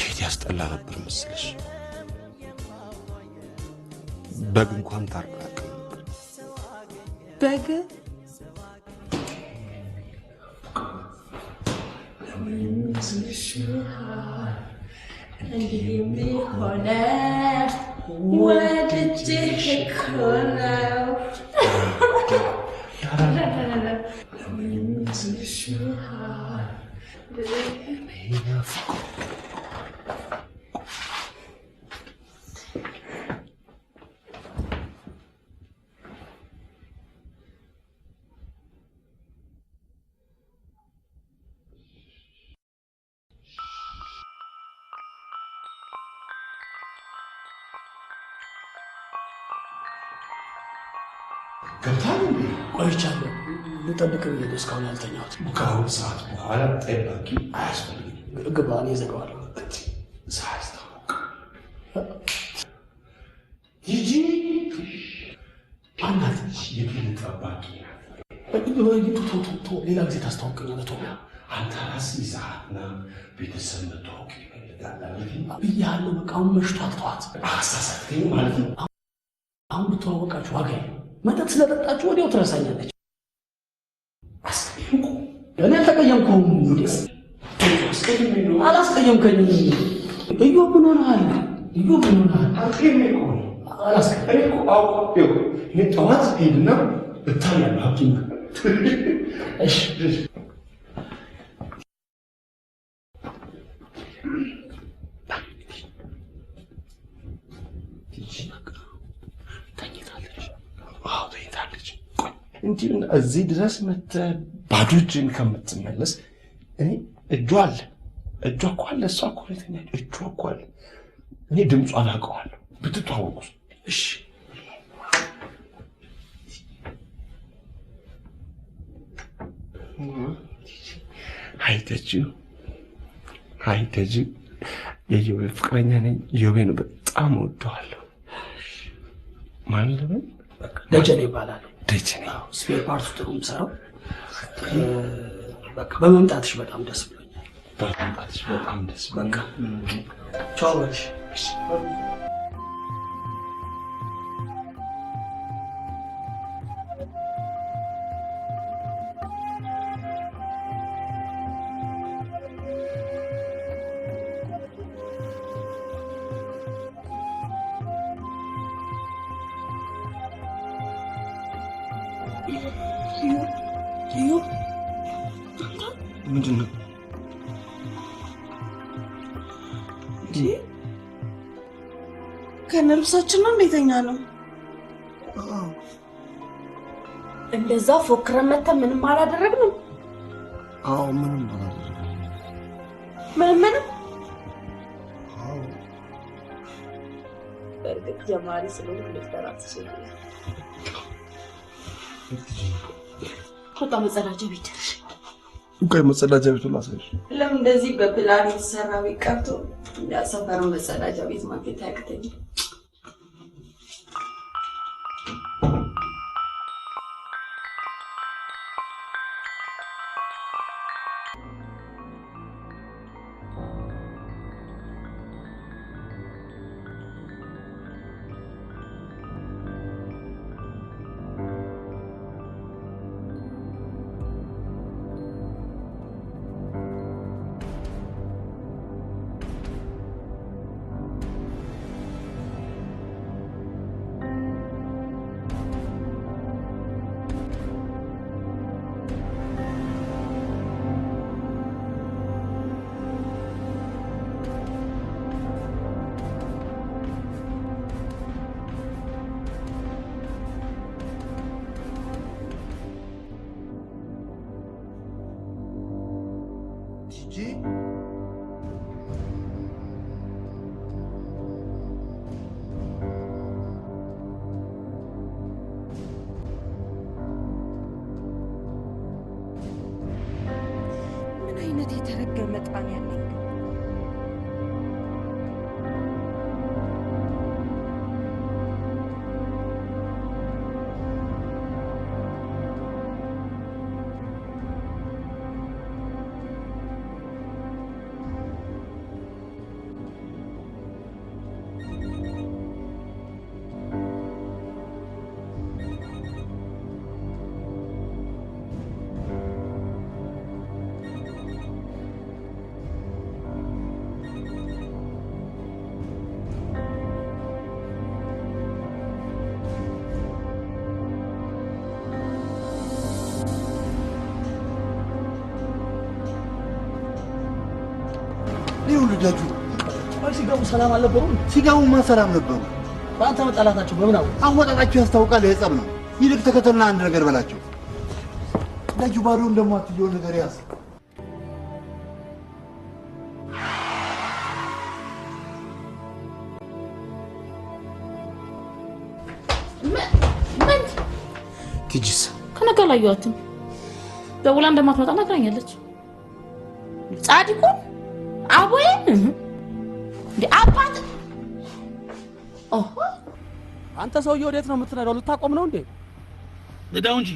ከየት ያስጠላ ነበር መስለሽ። በግ እንኳን ታርቃቅ በግ እንዲህም ሆነ ወድጄህ እኮ ነው። ገብታል እንዴ? ቆይቻለሁ። ልጠብቅ ብዬ ነው እስካሁን ያልተኛሁት። ከአሁን ሰዓት በኋላ ጠባቂ አያስፈልግም። ግባ፣ እኔ እዘጋዋለሁ። ሳያስታውቅ ሂጂ። ማናት? የግል ጠባቂ ሌላ ጊዜ ታስታውቀኛለህ። ቶሎ አንተ ራስህ ይዘሃትና ቤተሰብ መታወቅ ይፈልጋል ብያለሁ። በቃ አሁን መሽቷል። ተዋት። አሳሳትከኝ ማለት ነው። አሁን ብትዋወቃችሁ ዋጋ የለም። መጠጥ ስለጠጣችሁ ወዲያው ትረሳኛለች። አስቀየምኩ? እኔ አልተቀየምኩም። አላስቀየምከኝም። እዮብ ምን ሆነሃል? እዮብ ምን ሆነሃል? እኔ ጠዋት ሄድና እታያለሁ ሐኪም እሺ እንጂ እዚህ ድረስ መተህ ባዶ እጅን ከምትመለስ እኔ እጇ አለ፣ እጇ እኮ አለ። እሷ እኮ ሁለተኛ እጇ እኮ አለ። እኔ ድምጿን አውቀዋለሁ። ብትተዋወቁ እሺ። አይተጅ የዮቤ ፍቅረኛ ነኝ። ዮቤን በጣም እወደዋለሁ። ማን ልበል? ደጀኔ ይባላል። ደጀኔ ስፔር ፓርቱ ጥሩ የምሰራው። በቃ በመምጣትሽ በጣም ደስ ብሎኛል። በመምጣትሽ በጣም ደስ ብሎኛል። ቻው በልሽ። ምንድን ነው? ከነ ልብሳችን ነው እንዴተኛ ነው? እንደዛ ፎክረን መተን ምንም አላደረግንም። አዎ ምንም አላደረግንም። ምንም በእርግጥ ጀማሪ ስለሆነ ልትጠራ ትችላለህ። ወጣ መጸዳጃ ቤት ደርሽ። ቆይ መጸዳጃ ቤቱን ላሳይሽ። ለምን እንደዚህ በፕላን የተሰራ ቤት ቀርቶ ያሰፈረው መጸዳጃ ቤት ማግኘት አያቅተኝም። እጂ ምን አይነት የተረገመ ጣን ያለኝ ልደቱ ሲገቡ ሰላም አልነበሩም? ሲገቡማ ሰላም ነበሩ። በአንተ መጣላታቸው በምን አወጣጣቸው ያስታውቃል። የጸብ ነው። ይልቅ ተከተልና አንድ ነገር በላቸው። ልጁ ባዶ እንደማትየው ነገር ያዝ። ምን ቲጂስ ከነጋ አላየኋትም። ደውላ እንደማትመጣ ነግራኛለች። ጻድቁ አቦዬ እንዴ አባት አንተ ሰውዬ ወዴት ነው የምትነዳው? ልታቆም ነው እንዴ? ንዳው እንጂ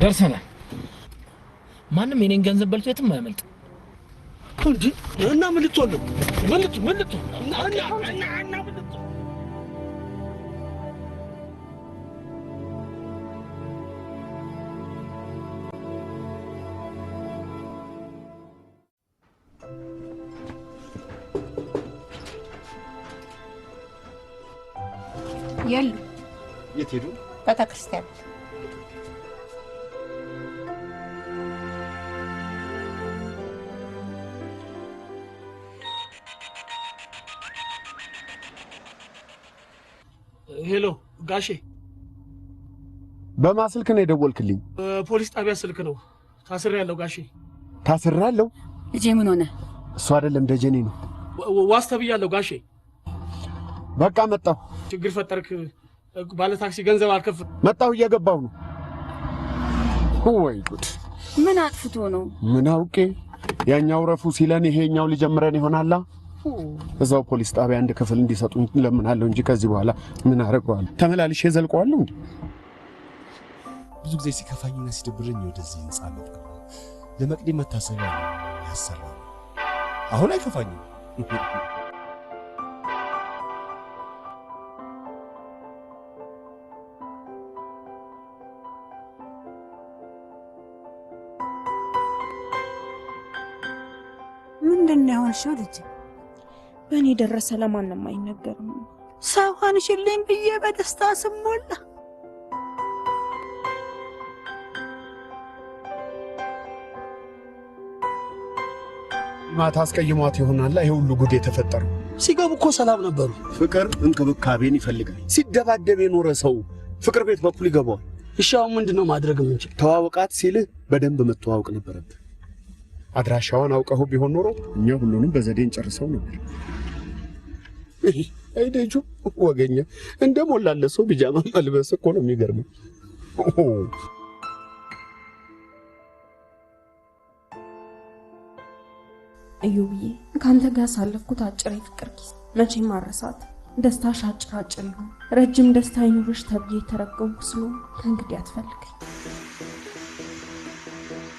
ደርሰናል። ማንም የኔን ገንዘብ በልቶ የትም አያመልጥ። እንዴ እና ምን ልትሆን ነው? ምን ልትሆን የሉ የት ሄዱ? ቤተክርስቲያን ሄሎ ጋሼ፣ በማን ስልክ ነው የደወልክልኝ? ፖሊስ ጣቢያ ስልክ ነው። ታስሬያለሁ ጋሼ። ታስሬያለሁ? ልጄ ምን ሆነ? እሱ አይደለም ደጀኔ ነው። ዋስ ተብያለሁ ጋሼ። በቃ መጣሁ። ችግር ፈጠርክ። ባለ ታክሲ ገንዘብ አልከፍል። መጣሁ፣ እየገባሁ ነው። ወይ ጉድ! ምን አጥፍቶ ነው? ምን አውቄ። ያኛው ረፉ ሲለን ይሄኛው ሊጀምረን ይሆናላ። እዛው ፖሊስ ጣቢያ አንድ ክፍል እንዲሰጡኝ ለምናለሁ እንጂ ከዚህ በኋላ ምን አደርገዋለሁ? ተመላልሼ ዘልቀዋለሁ እንዴ? ብዙ ጊዜ ሲከፋኝና ሲደብረኝ ወደዚህ ህንጻ መጣሁ። ለመቅዲ መታሰቢያ ያሰራል። አሁን አይከፋኝም። ምንድነው ያልሽው ልጅ? በእኔ ደረሰ ለማንም አይነገርም። ሰው ሆንሽልኝ ብዬ በደስታ ስሞላ ማታ አስቀይሟት ይሆናል ይሄ ሁሉ ጉድ የተፈጠረው። ሲገቡ እኮ ሰላም ነበሩ። ፍቅር እንክብካቤን ይፈልጋል። ሲደባደብ የኖረ ሰው ፍቅር ቤት በኩል ይገባዋል። እሺ አሁን ምንድነው ማድረግ የምንችል? ተዋወቃት ሲልህ በደንብ መተዋወቅ ነበረብህ። አድራሻዋን አውቀው ቢሆን ኖሮ እኛ ሁሉንም በዘዴ እንጨርሰው ነበር። አይ ደጁ ወገኛ እንደሞላለ ሰው ቢጃማ መልበስ እኮ ነው የሚገርመው። እዩብዬ ካንተ ጋር ሳለፍኩት አጭር የፍቅር ጊዜ መቼም ማረሳት። ደስታሽ አጭር ይሁን ረጅም ደስታ ይኑርሽ ተብዬ ተረገምኩ ስለሆነ እንግዲህ አትፈልገኝ።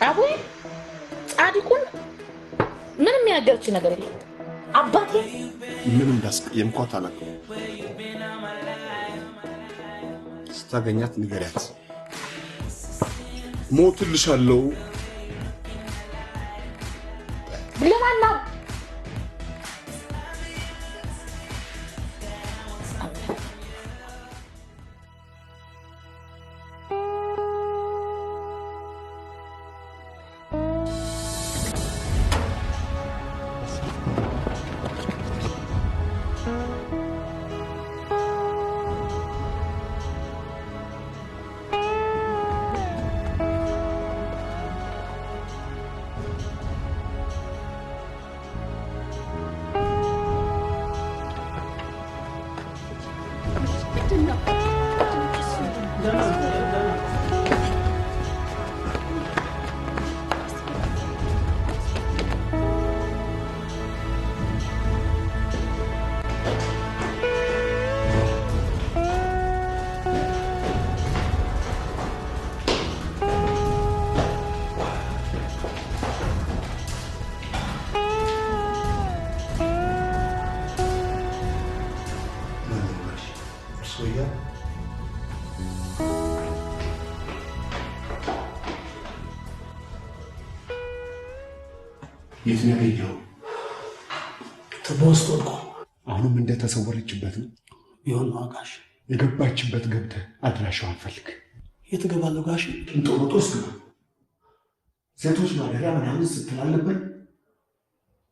አቦዬ ጻድቁን ምንም ያገርች ነገር የለም። አባቴ ምን እንዳስቀየምኳት አላውቅም። ስታገኛት ንገሪያት። ሞትልሻለሁ። ለማን ነው? የት ነው ያገኘው? ተቦስቶ እኮ አሁንም እንደተሰወረችበት ነው ይሆን ነው ጋሽ። የገባችበት ገብተህ አድራሻዋን ፈልግ። የት እገባለሁ ጋሽ? እንጦሮጦስ ነው ሴቶች ማደሪያ ምናምን ስትል አልነበር?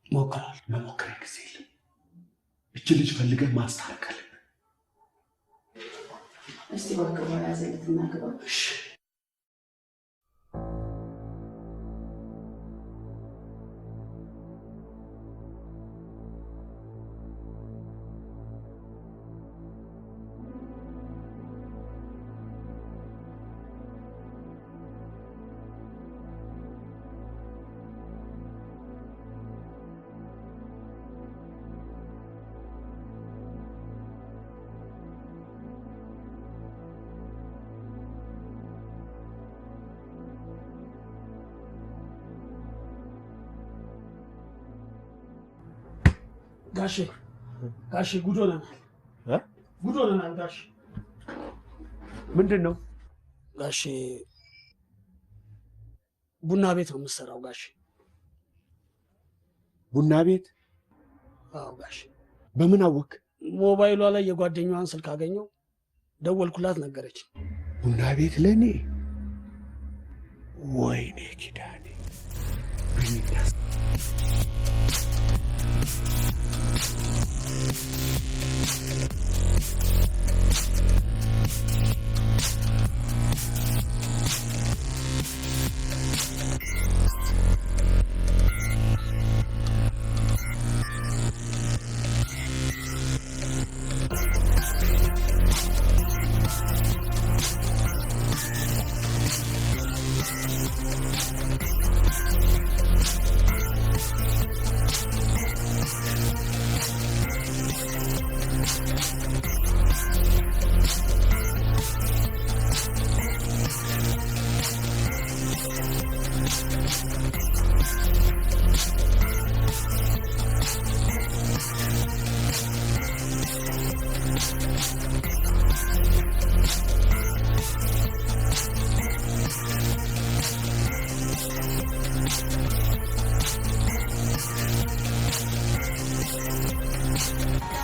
ሞክራል። መሞከሪያ ጊዜ የለም። እች ልጅ ፈልገህ ማስታረቅ አለብህ። እስቲ እባክህ ያዘልትና ግባ። እሺ ጋሼ ጉድ ሆነናል። ጉድ ሆነናል ጋሼ። ምንድን ነው ጋሼ? ቡና ቤት ነው የምትሰራው ጋሼ? ቡና ቤት? አዎ ጋሼ። በምን አወቅ? ሞባይሏ ላይ የጓደኛዋን ስልክ አገኘው፣ ደወልኩላት፣ ነገረች። ቡና ቤት ለእኔ? ወይኔ ኪዳኔ ብኝዳስ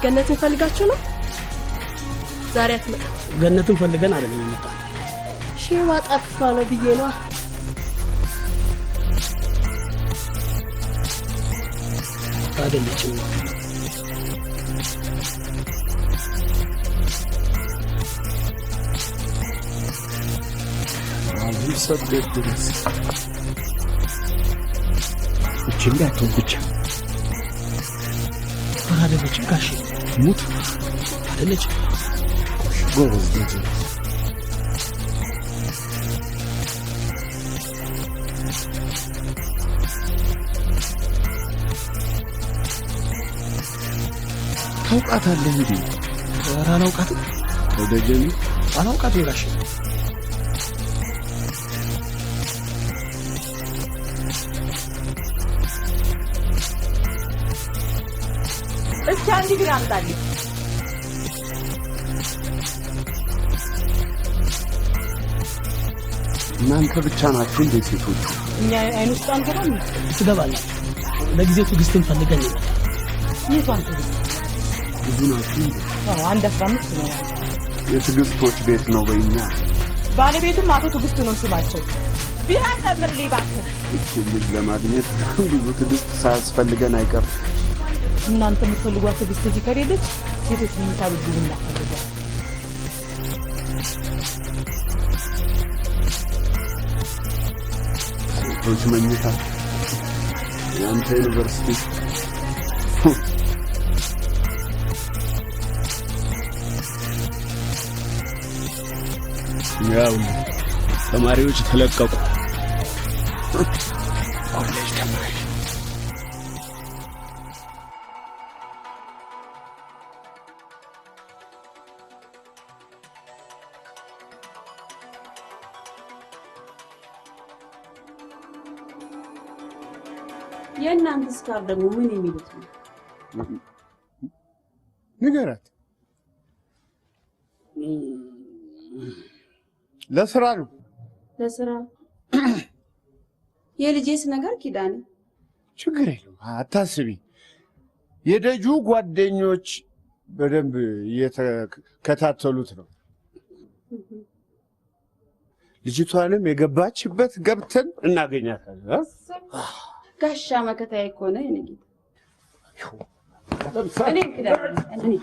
ገነትን ፈልጋችሁ ነው? ዛሬ አትመጣ? ገነትን ፈልገን አይደለም የመጣው። ሺማ ጠፋ ነው ብዬ ነው። አይደለችም። አሁን ሰደድ ድረስ እቺ እንዳትሆን ብቻ አይደለችም ጋሼ። ሙት አይደለችም። ጎበዝ ልጅ። ታውቃታለህ እንዴ? ኧረ አላውቃትም። ወደጀኒ አላውቃትም ጋሼ። እስኪ አንድ ግን አምጣልኝ። እናንተ ብቻ ናችሁ እንዴ ሴቶቹ? እኛ አይን ውስጥ አንገባም። ትገባለች። ለጊዜው ትዕግስትን ፈልገን ነው። ይዟን ትዕግስት ብዙ ናችሁ እንዴ? አዎ፣ አንድ 15 ነው። የትዕግስቶች ቤት ነው በእኛ። ባለቤቱም አቶ ትዕግስት ነው ስማቸው። ቢያንስ አምርልኝ እባክህ። እቺ ልጅ ለማግኘት ብዙ ትዕግስት ሳያስፈልገን አይቀርም። እናንተ የምትፈልጓት ትዕግስት እዚህ ከሌለች ሴቶች የሚታሉ ብዙ እናፈልጋለን። ሴቶች መኝታ የአንተ ዩኒቨርሲቲ ያው ተማሪዎች ተለቀቁ። ኮሌጅ ተማሪ የእናንተስ ጋር ደግሞ ምን የሚሉት ነው? ንገራት። ለስራ ነው። ለስራ የልጄስ ነገር ኪዳኔ ችግር የለም አታስቢ። የደጁ ጓደኞች በደንብ እየተከታተሉት ነው። ልጅቷንም የገባችበት ገብተን እናገኛታለን። ጋሻ መከታዬ እኮ ነው የኔ ጌታ። እኔ ኪዳኔ እኔ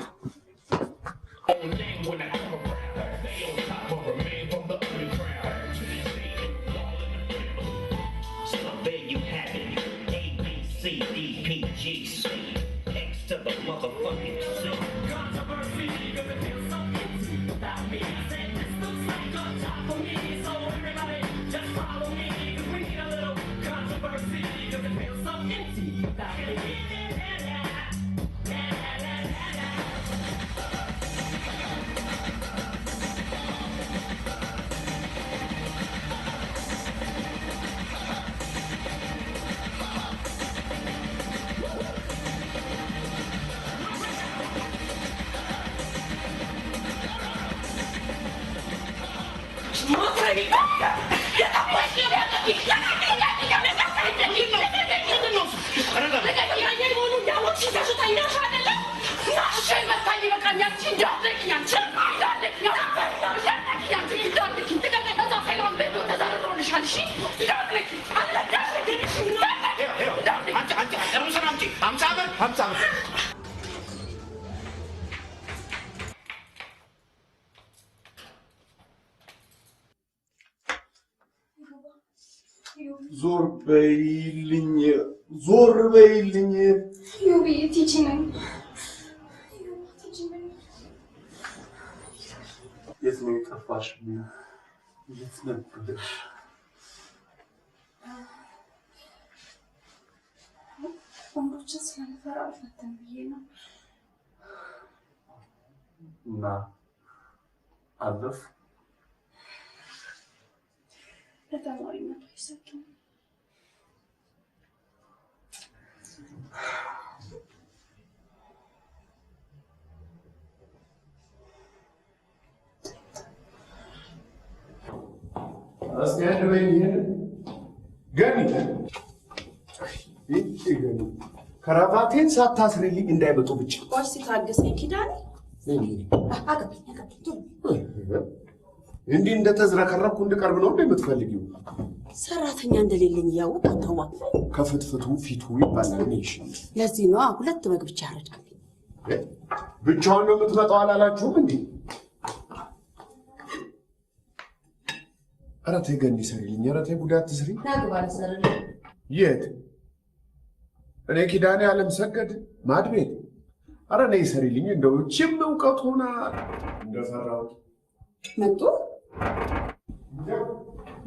ዞር በይልኝ፣ ዞር በይልኝ። ዩቢ ቲጂ ነኝ። የት ነው የጠፋሽ? የት ነበርሽ? ወንዶችን ስለምፈራ አልፈተም ብዬ ነው። እና አለፍ ለተማሪነት ይሰጡኝ። ከረባቴን ሳታስሪልኝ እንዳይመጡ ብቻ። ቆይ ሲታገሰኝ ኪዳኔ እንዲህ እንደተዝረከረኩ እንድቀርብ ነው እንደምትፈልጊው? ሰራተኛ እንደሌለኝ እያወቅ አታዋ ከፍትፍቱ ፊቱ ይባላል። እሺ ለዚህ ነው ሁለት በግ ብቻ ያረዳል። ብቻውን ነው የምትመጣው አላላችሁም እንዴ? ኧረ ተይ ገኒ ሰሪልኝ። ኧረ ተይ ጉዳት ትስሪ። ናግባ ለሰርልኝ። የት? እኔ ኪዳኔ ዓለም ሰገድ ማድ ቤት። ኧረ ነይ ሰሪልኝ። እንደው እቺም እውቀት ሆና እንደፈራሁት መጡ።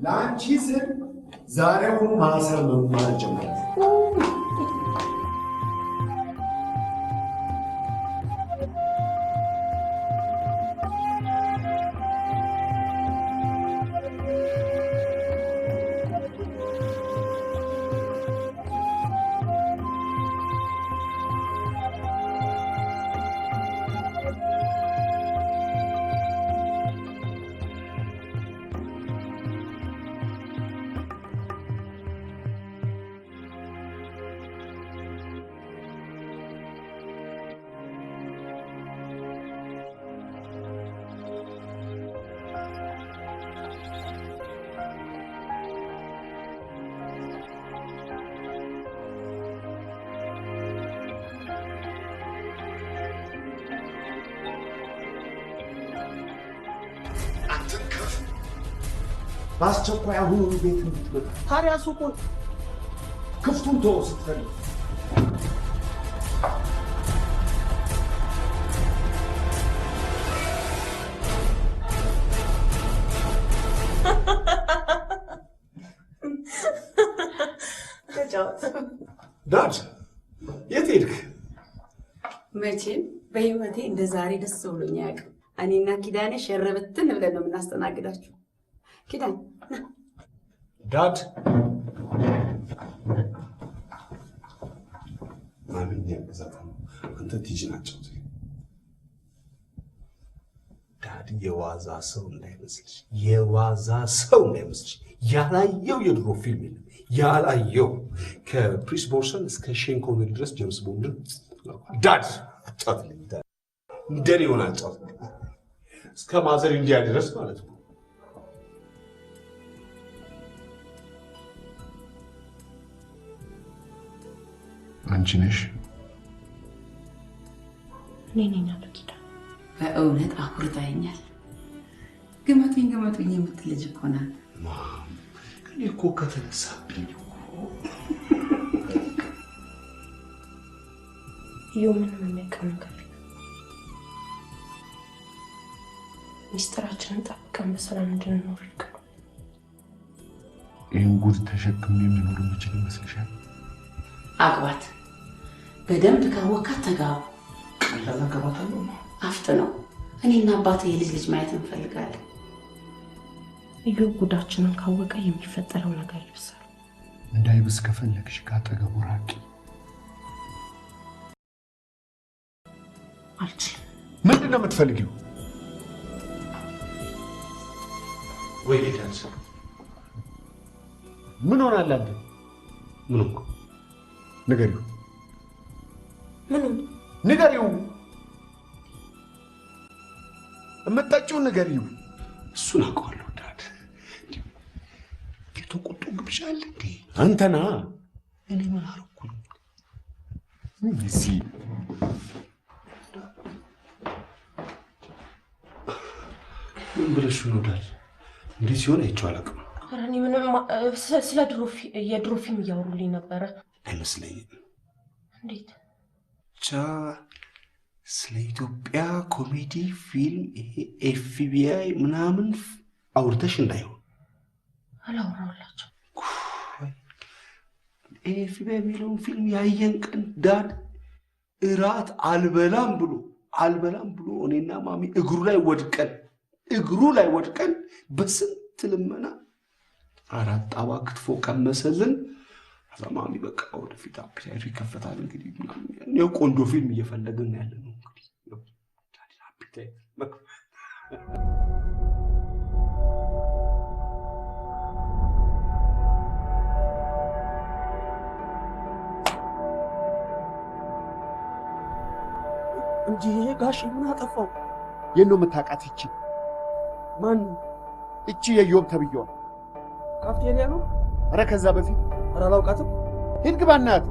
ለአንቺ ስል ዛሬውን ማሰር መማር ጀመረ። በአስቸኳይ አሁን ቤት እንድትመጣ። ታዲያ ሱቁን ክፍቱን ተወው ስትፈልግ። እንጫወት። ዳድ የት ሄድክ? መቼም በህይወቴ እንደ ዛሬ ደስ ብሎኝ አያውቅም። እኔና ኪዳኔ ሸረበትን ብለን ነው የምናስተናግዳችሁ። ኪዳን ዳድ ማምን ያገዛታ አንተ ትይጂ ናቸው። ዳድ የዋዛ ሰው እንዳይመስልሽ፣ የዋዛ ሰው እንዳይመስልሽ። ያላየው የድሮ ፊልም የለም። ያላየው ከፕሪስ ቦርሰን እስከ ሼን ኮነሪ ድረስ ጄምስ ቦንድን ዳድ አጫውትልኝ። ዳድ እንደኔ ሆነ አጫውትልኝ እስከ ማዘር ኢንዲያ ድረስ ማለት ነው። አንቺ ነሽ? እኔ ነኝ አሉ ኪዳን። በእውነት አኩርታኛል። ግመቱኝ ግመቱኝ የምትል ልጅ እኮ ናት። ማም እኔ እኮ ከተነሳብኝ ምንም የሚያውቀው ነገር ሚስጥራችንን ጠብቀን በሰላም እንድንኖር ይገባል። ይህን ጉድ ተሸክሜ የሚኖር የምችል ይመስልሻል? አግባት። በደንብ ካወካት ተጋቡ። ቀላል አገባታለሁ። አፍጥ ነው። እኔና አባቴ የልጅ ልጅ ማየት እንፈልጋለን። ኢዮብ ጉዳችንን ካወቀ የሚፈጠረው ነገር ይብሳል። እንዳይብስ ከፈለግሽ ካጠገቡ ራቂ። አልችልም። ምንድን ነው የምትፈልጊው? ወይ ዳድ ምን ሆናል አንተ? ምን እኮ ንገሪው። ምንም ንገሪው። እመጣጭው ንገሪው። እሱን አውቀዋለሁ ዳድ። የተቆጡ ግብዣ አለ እንዴ? አንተና እኔ ምን አደረኩኝ? እዚህ ምን ብለሽ ነው ዳድ? እንዲህ ሲሆን አይቼው አላውቅም። ኧረ እኔ ምንም ስለ የድሮ ፊልም እያወሩልኝ ነበረ። አይመስለኝም። እንዴት? ብቻ ስለ ኢትዮጵያ ኮሜዲ ፊልም ይሄ ኤፍቢአይ ምናምን አውርተሽ እንዳይሆን። አላወራሁላቸው። ኤፍቢአይ የሚለውን ፊልም ያየን ቀን ዳድ እራት አልበላም ብሎ እኔና ማሚ እግሩ ላይ ወድቀን በስንት ልመና 4 ጣባ ክትፎ ቀመሰልን። ማሚ በቃ ወደፊት አፒታይቱ ይከፈታል እንግዲህ ምናምን ቆንጆ ፊልም እየፈለግን ያለ ነው እንግዲህ አፒታይት እንጂ ጋሽ ምን አጠፋው? የት ነው የምታውቃት? እቺ ማን? እቺ የኢዮብ ተብዬዋ ካፍቴሪያ ነው? ኧረ ከዛ በፊት ኧረ አላውቃትም። ሂድ ግባ እናት።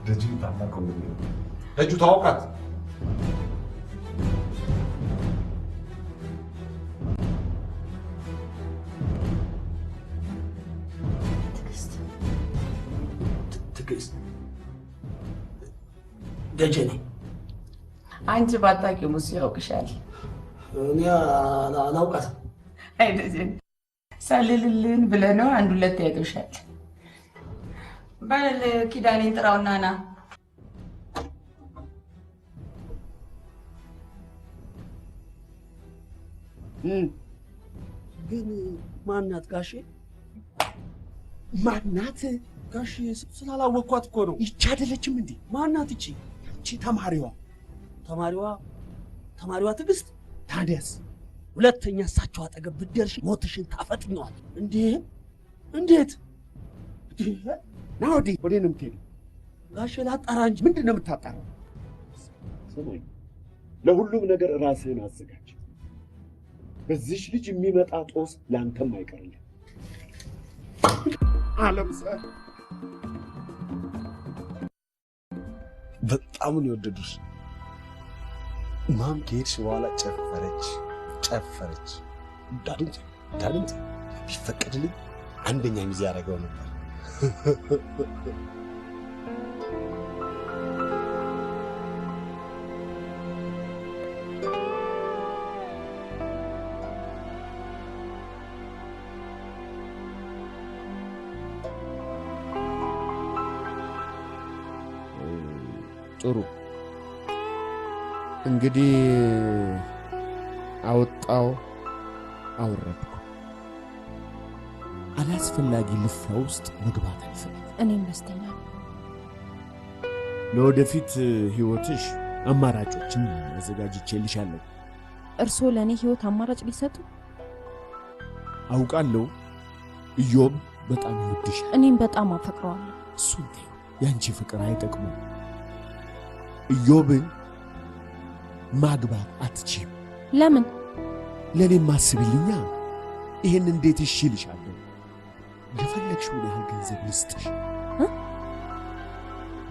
ደጁ ታላቀው ደጁ ታውቃት? ትዕግስት ደጀኔ። አንቺ ባታውቂው ሙሱ ያውቅሻል። እኔ አላውቃትም። አይ ደጀኔ ሳልልልን ብለህ ነው 1-2 ያውቅሻል። በል ኪዳኔን ጥራውና ና። ግን ማናት ጋሼ? ማናት ጋሼ? ስላላወቅኳት እኮ ነው። ይቺ አይደለችም እንዴ? ማናት እቺ? እቺ ተማሪዋ ትዕግስት። ታዲያስ? ሁለተኛ እሳቸው አጠገብ ብትደርሺ ሞትሽን ታፈጥኛዋል። እንዴት? ና ወዲህ። ወዴት ነው የምትሄደው? ጋሼ ላጣራ እንጂ። ምንድን ነው የምታጣራው? ስማኝ፣ ለሁሉም ነገር ራስህን አዘጋጅ። በዚህች ልጅ የሚመጣ ጦስ ለአንተም አይቀርልህ። ዓለም በጣም ነው የወደዱሽ። ማም ከሄድሽ በኋላ ጨፈረች። ዳድንት ቢፈቀድልኝ አንደኛ ሚዜ ያደረገው ነበር። ጥሩ እንግዲህ አወጣው አወረድኩ። አላስፈላጊ ልፊያ ውስጥ መግባት አልፈልግም። እኔም ደስተኛ ነኝ። ለወደፊት ህይወትሽ አማራጮችን አዘጋጅቼልሻለሁ። እርስዎ ለእኔ ህይወት አማራጭ ሊሰጡ? አውቃለሁ። ኢዮብ በጣም ይወድሻል። እኔም በጣም አፈቅረዋለሁ። እሱን ተይው፣ ያንቺ ፍቅር አይጠቅሙም። ኢዮብን ማግባት አትችይም። ለምን? ለእኔም አስቢልኛ። ይህን እንዴት እሺ እልሻለሁ? የፈለግሽውን ያህል ገንዘብ ልስጥሽ፣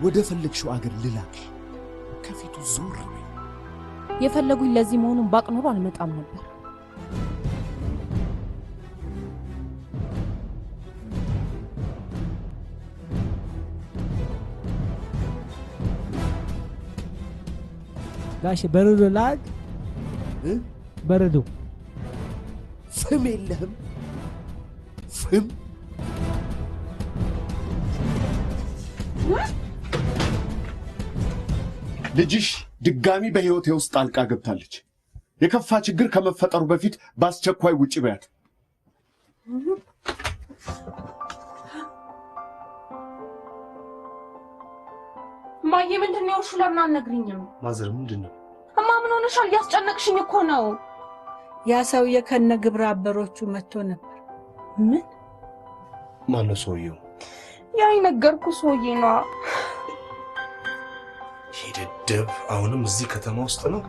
ወደ ፈለግሽው አገር ልላክሽ። ከፊቱ ዞር በይ። የፈለጉኝ ለዚህ መሆኑን ባቅ ኖሮ አልመጣም ነበር። ጋሽ በረዶ ላግ በረዶ ፍም የለህም? ፍም ልጅሽ ድጋሚ በሕይወቴ ውስጥ ጣልቃ ገብታለች። የከፋ ችግር ከመፈጠሩ በፊት በአስቸኳይ ውጪ በያት። ማዬ ምንድን ነው? ለምን አልነግሪኝም? ማዘር ምንድን ነው? እማ ምን ሆነሻል? ያስጨነቅሽኝ እኮ ነው። ያ ሰውዬ ከነ ግብረ አበሮቹ መጥቶ ነበር። ምን? ማነው ሰውየው? ያ የነገርኩ ሰውዬ ነው። ሄደደብ አሁንም እዚህ ከተማ ውስጥ ነው?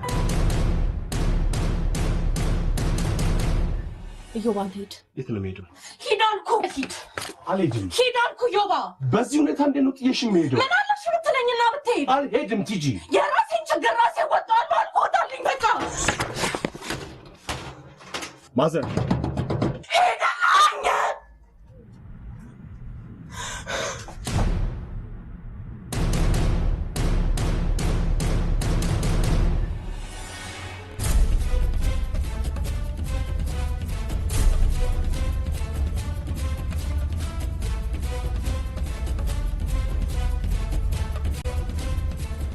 ኢዮብ ሂድ። የት ነው የምሄደው? ሂድ አልኩ። ሂድ። አልሄድም። ሂድ አልኩ ኢዮብ። በዚህ ሁኔታ እንዴት ነው ጥዬሽ የምሄደው? ምን አለሽ ብትለኝና ብትሄድ? አልሄድም ቲጂ። የራሴን ችግር ራሴ ወጣለሁ አልቆታልኝ። በቃ ማዘር ሄደላኝ።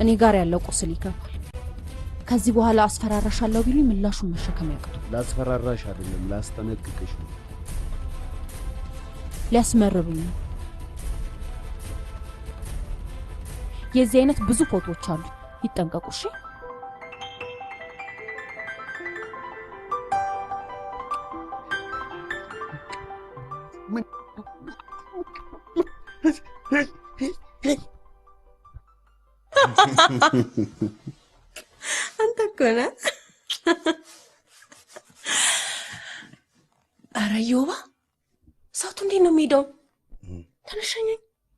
እኔ ጋር ያለው ቁስል ይከፋል። ከዚህ በኋላ አስፈራራሻለሁ ቢሉኝ ምላሹን መሸከም ያቅተው። ላስፈራራሽ አይደለም ላስጠነቅቅሽ ነው። ሊያስመርሩኝ ነው። የዚህ አይነት ብዙ ፎቶዎች አሉ፣ ይጠንቀቁ እሺ። አንተ እኮ ነህ። ኧረ ዮባ ሰዓቱ እንዴት ነው የሚሄደው? ተነሸኝ።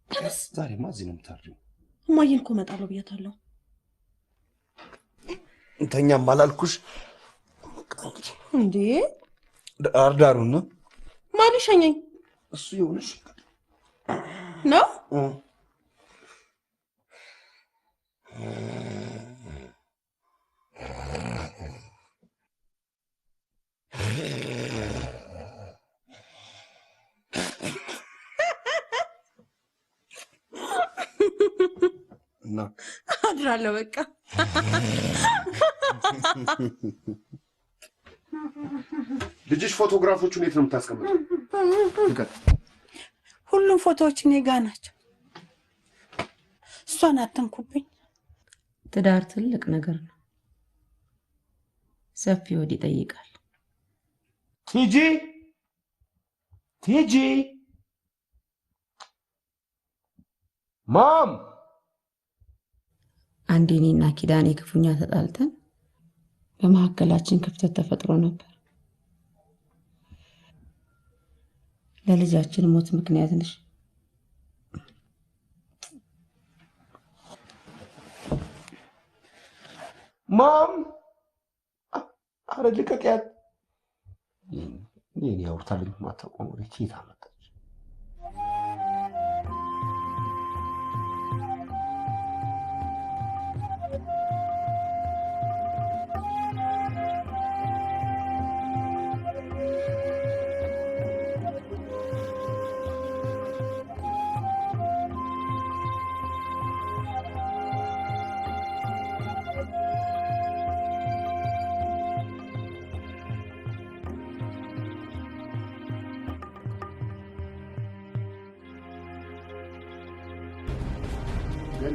ተነስ። ዛሬማ እዚህ ነው የምታድሪው። እማዬን እኮ እመጣለሁ ብያታለሁ። እንተኛም አላልኩሽ እንዴ? ዳርዳሩን ነው ማን ይሸኘኝ? እሱ ይሆንሽ ነው። እና አድራለሁ በቃ። ልጅሽ ፎቶግራፎቹን የት ነው የምታስቀምጠው? ሁሉም ፎቶዎች እኔ ጋ ናቸው። እሷን አትንኩብኝ። ትዳር ትልቅ ነገር ነው። ሰፊ ወድ ይጠይቃል። ቲጂ ቲጂ ማም አንዴ እኔና ኪዳኔ ክፉኛ ተጣልተን በመካከላችን ክፍተት ተፈጥሮ ነበር። ለልጃችን ሞት ምክንያት ነሽ። ማም አረ ልቀቂያት። ይሄን ያውርታልኝ ማታቆም ወደ ኬት አመጣች። ግን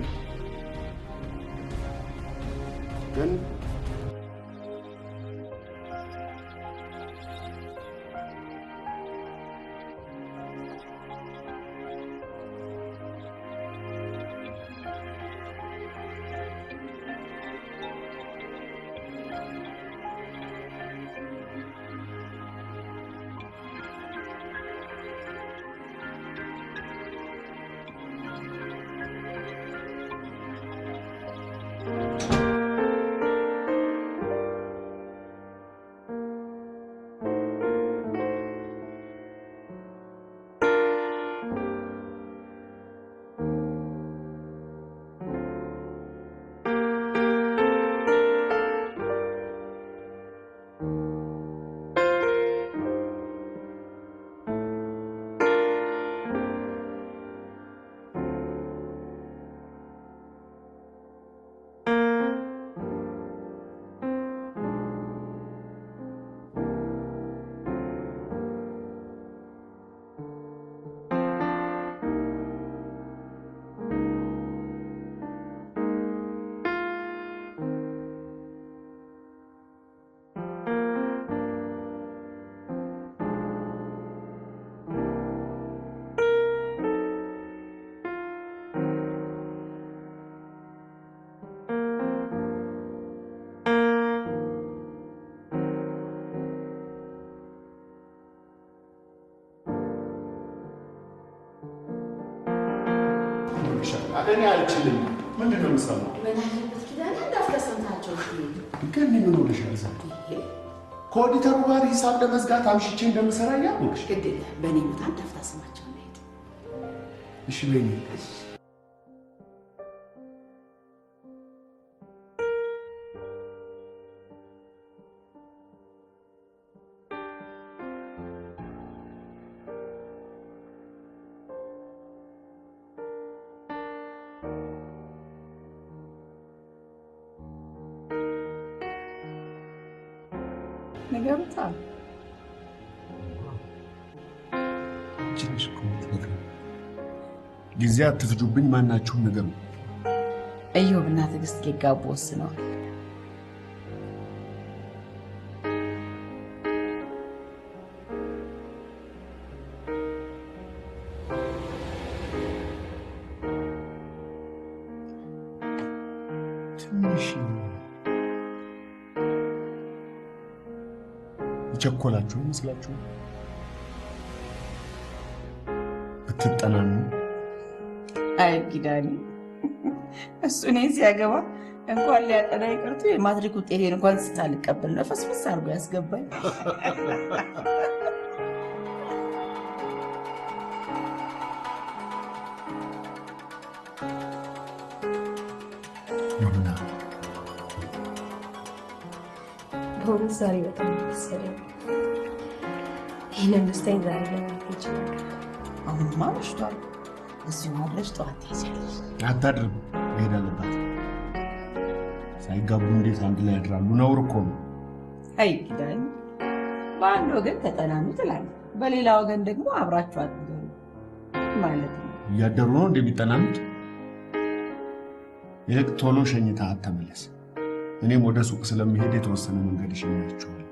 እኔ አልችልም። ምንድን ነው የምሰማው? ምን አለበት ኪዳኔ እንዳትከሰምታቸው ግን ምን ሆነሻል? ዛሬ ከኦዲተሩ ጋር ሂሳብ ለመዝጋት አምሽቼ እንደምሰራ እያወቅሽ ግድ የለም። በእኔ ቦታ እንዳትከሰማቸው እንሂድ። እሺ በይኝ። ንገሩታል። ጊዜ አትፍጁብኝ። ማናችሁም ነገር ነው። እዮብና ትዕግስት ሊጋቡ ወስነዋል። ትንሽ የቸኮላችሁ ይመስላችሁ? ብትጠናኑ። አይ ኪዳኔ፣ እሱ እኔን ሲያገባ እንኳን ሊያጠና ይቅርቱ የማትሪክ ውጤቴን እንኳን ስታልቀበል ነው ፈስፈስ አድርጎ ያስገባኝ። በእውነት ዛሬ በጣም ደሰለኝ። ይህንን ደስታኝ ዛሬ ለማለት ይችላል። አሁንማ መሽቷል። እዚሁ ማድረሽ ጠዋት ትሄጃለሽ። አታድርም። መሄድ አለባት። ሳይጋቡ እንዴት አንድ ላይ ያድራሉ? ነውር እኮ ነው። አይ ኪዳኔ፣ በአንድ ወገን ተጠናኑ ትላለህ፣ በሌላ ወገን ደግሞ አብራችሁ አትዘሩ ማለት ነው። እያደሩ ነው እንደሚጠናኑት። ይልቅ ቶሎ ሸኝታ አትመለስ። እኔም ወደ ሱቅ ስለሚሄድ የተወሰነ መንገድ ይሸኛችኋል።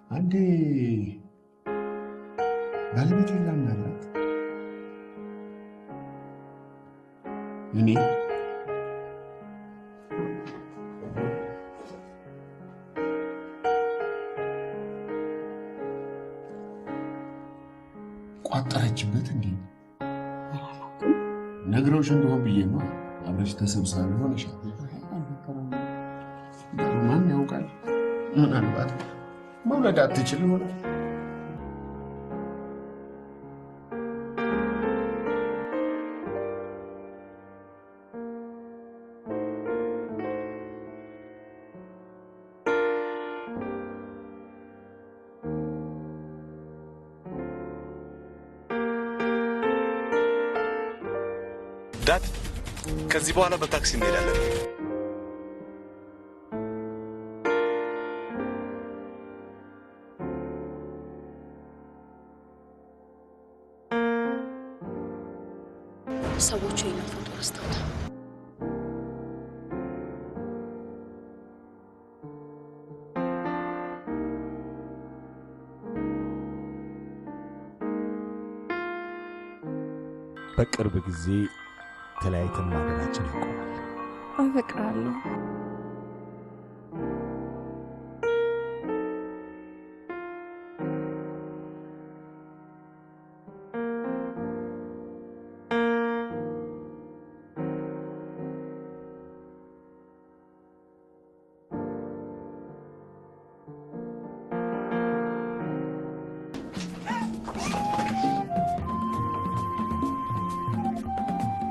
አንዴ ባለቤቴን ላናግራት። እኔ ቋጠረችበት እንዴ? ነግረውሽ እንደሆን ብዬ ነው። አብረሽ ተሰብሳቢ ሆነሻል። ማን ያውቃል? ምናልባት መውለድ አትችል ይሆናል። ዳድ፣ ከዚህ በኋላ በታክሲ እንሄዳለን። ሰዎቹ ይሄን ፎቶ አስተውታ በቅርብ ጊዜ ተለያይተን ማደራችን ይቆማል። አፈቅራለሁ።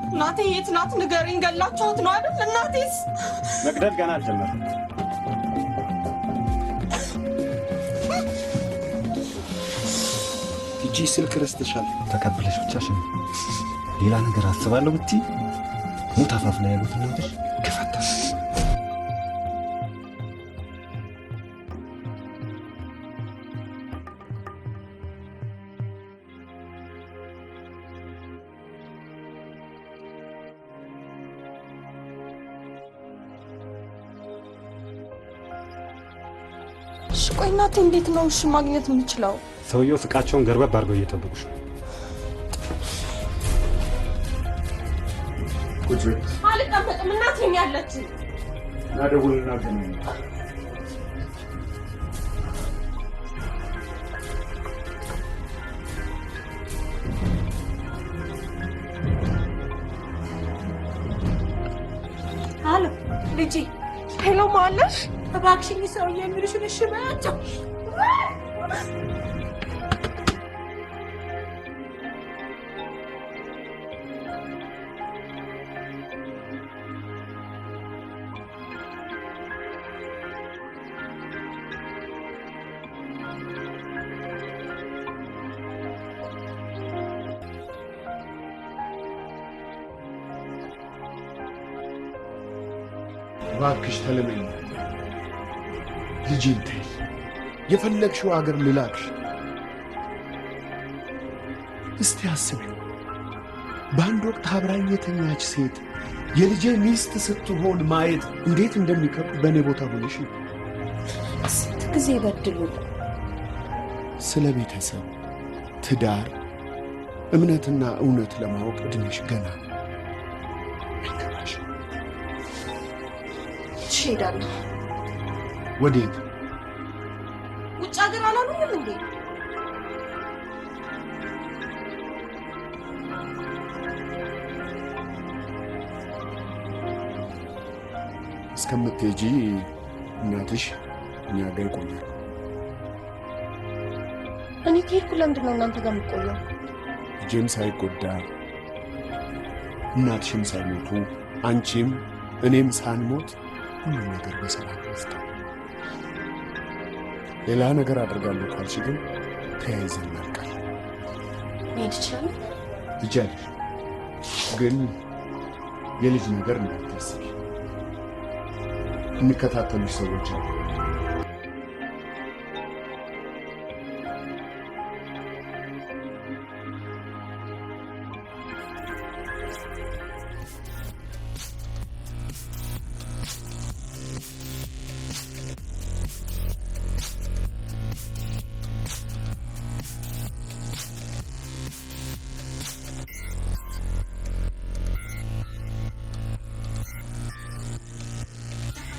እናቴ የት ናት? ንገሪኝ። ገላችኋት ነው አይደል? እናቴስ? መቅደል ገና አልጀመረም። ቲጂ ስልክ ረስተሻል። ተቀብለሽ ብቻሽን ሌላ ነገር አስባለሁ ብትይ ሞት አፋፍ ላይ ያሉት እናትሽ ከፈታሽ ቆይ እናቴ እንዴት ነው እሺ ማግኘት የምችለው? ሰውየው ፍቃቸውን ገርበብ አድርገው እየጠበቁሽ ነው። ቁጭ አልቀመጥም። እናቴም ያለች ናደውልና ገናኝ አሎ ልጄ። ሄሎ ማለሽ? እባክሽኝ ሰውዬ የሚልሽን እሺ በያቸው። እባክሽ ተለመኝ ልጄን ተይ። የፈለግሽው አገር ልላክሽ። እስቲ አስቢው፣ በአንድ ወቅት አብራኝ የተኛች ሴት የልጄ ሚስት ስትሆን ማየት እንዴት እንደሚከብድ በእኔ ቦታ ሆነሽ። ስንት ጊዜ በድሉ። ስለ ቤተሰብ፣ ትዳር፣ እምነትና እውነት ለማወቅ እድሜሽ ገና አይገባሽም። እሄዳለሁ። ወዴት? ውጭ ሀገር አላሉኝም እንዴ? እስከምትሄጂ እናትሽ እኛ ጋር ይቆያል። እኔ ከሄድኩ ለምንድን ነው እናንተ ጋር የምቆየው? ልጄም ሳይጎዳ እናትሽም ሳይሞቱ አንቺም እኔም ሳንሞት ሁሉም ነገር በሰላም ይፍታ። ሌላ ነገር አድርጋለሁ ካልሽ ግን ተያይዘን እናልቃለን። መሄድ ይችላል? ትችያለሽ፣ ግን የልጅ ነገር እንዳታስቢ። የሚከታተሉሽ ሰዎች አሉ።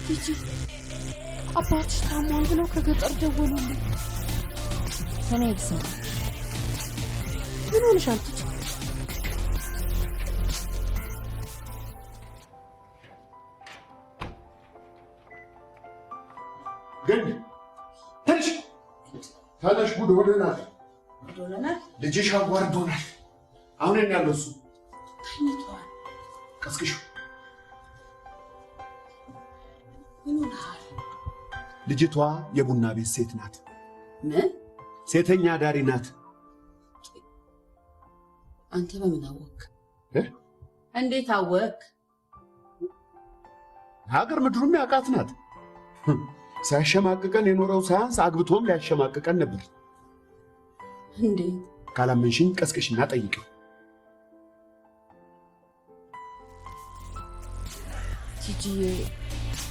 ቲጂ አባትሽ ታሟል ብለው ከገጠር ደወሉልኝ። ከኔ ይሰማ ምን ሆነሻል ቲጂ? ግን ተነሽ፣ ጉድ ሆነናል። ልጅሽ አዋርዶናል። አሁን ያለው እሱ ተኝቷል። ቀስቅሹ። ምን ሆነሃል? ልጅቷ የቡና ቤት ሴት ናት። ምን? ሴተኛ ዳሪ ናት። አንተ በምን አወቅ? እንዴት አወቅ? ሀገር ምድሩም ያውቃት ናት። ሲያሸማቅቀን የኖረው ሳያንስ አግብቶም ሊያሸማቅቀን ነበር። እንዴት? ካላመንሽኝ ቀስቅሽና ጠይቅ። ቲጂዬ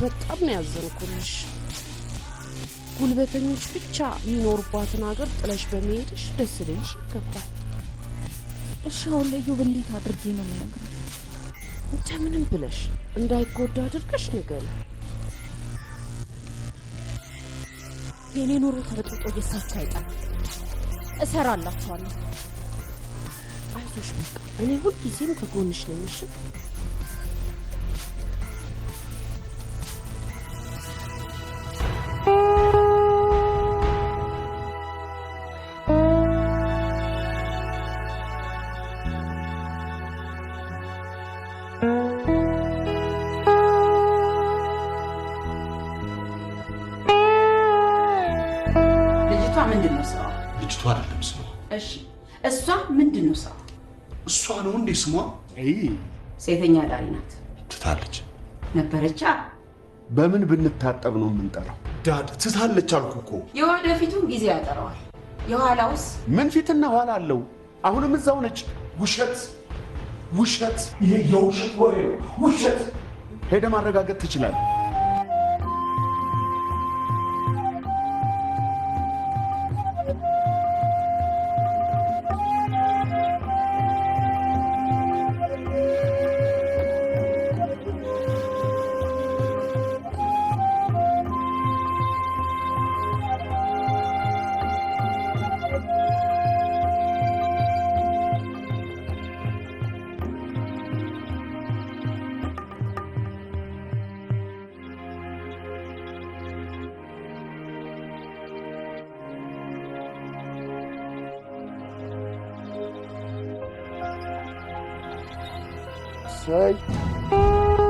በጣም ነው ያዘንኩልሽ። ጉልበተኞች ብቻ የሚኖሩባትን ሀገር ጥለሽ በመሄድሽ ደስ ይልሽ ይገባል። እሺ አሁን ላይ እንዴት አድርጌ ነው የምነግረው? እንደምንም ብለሽ እንዳይጎዳ አድርገሽ ንገሪ። የኔ ኑሮ ተበጥብጦ እየሳቸው አይጣል እሰራላችኋለሁ። አይዞሽ በቃ እኔ ሁልጊዜም ከጎንሽ ነኝ። እሺ እሺ እሷ ምንድነው ስራ? እሷ ነው እንዴ ስሟ? ሴተኛ አዳሪ ናት። ትታለች ነበረቻ። በምን ብንታጠብ ነው የምንጠራው? ዳድ ትታለች አልኩ እኮ። የወደፊቱን ጊዜ ያጠራዋል። የኋላውስ ምን ፊትና ኋላ አለው? አሁንም እዛው ነች። ውሸት ውሸት! ይሄ የውሸት ወሬ ነው። ውሸት! ሄደ ማረጋገጥ ትችላለህ። ሰይ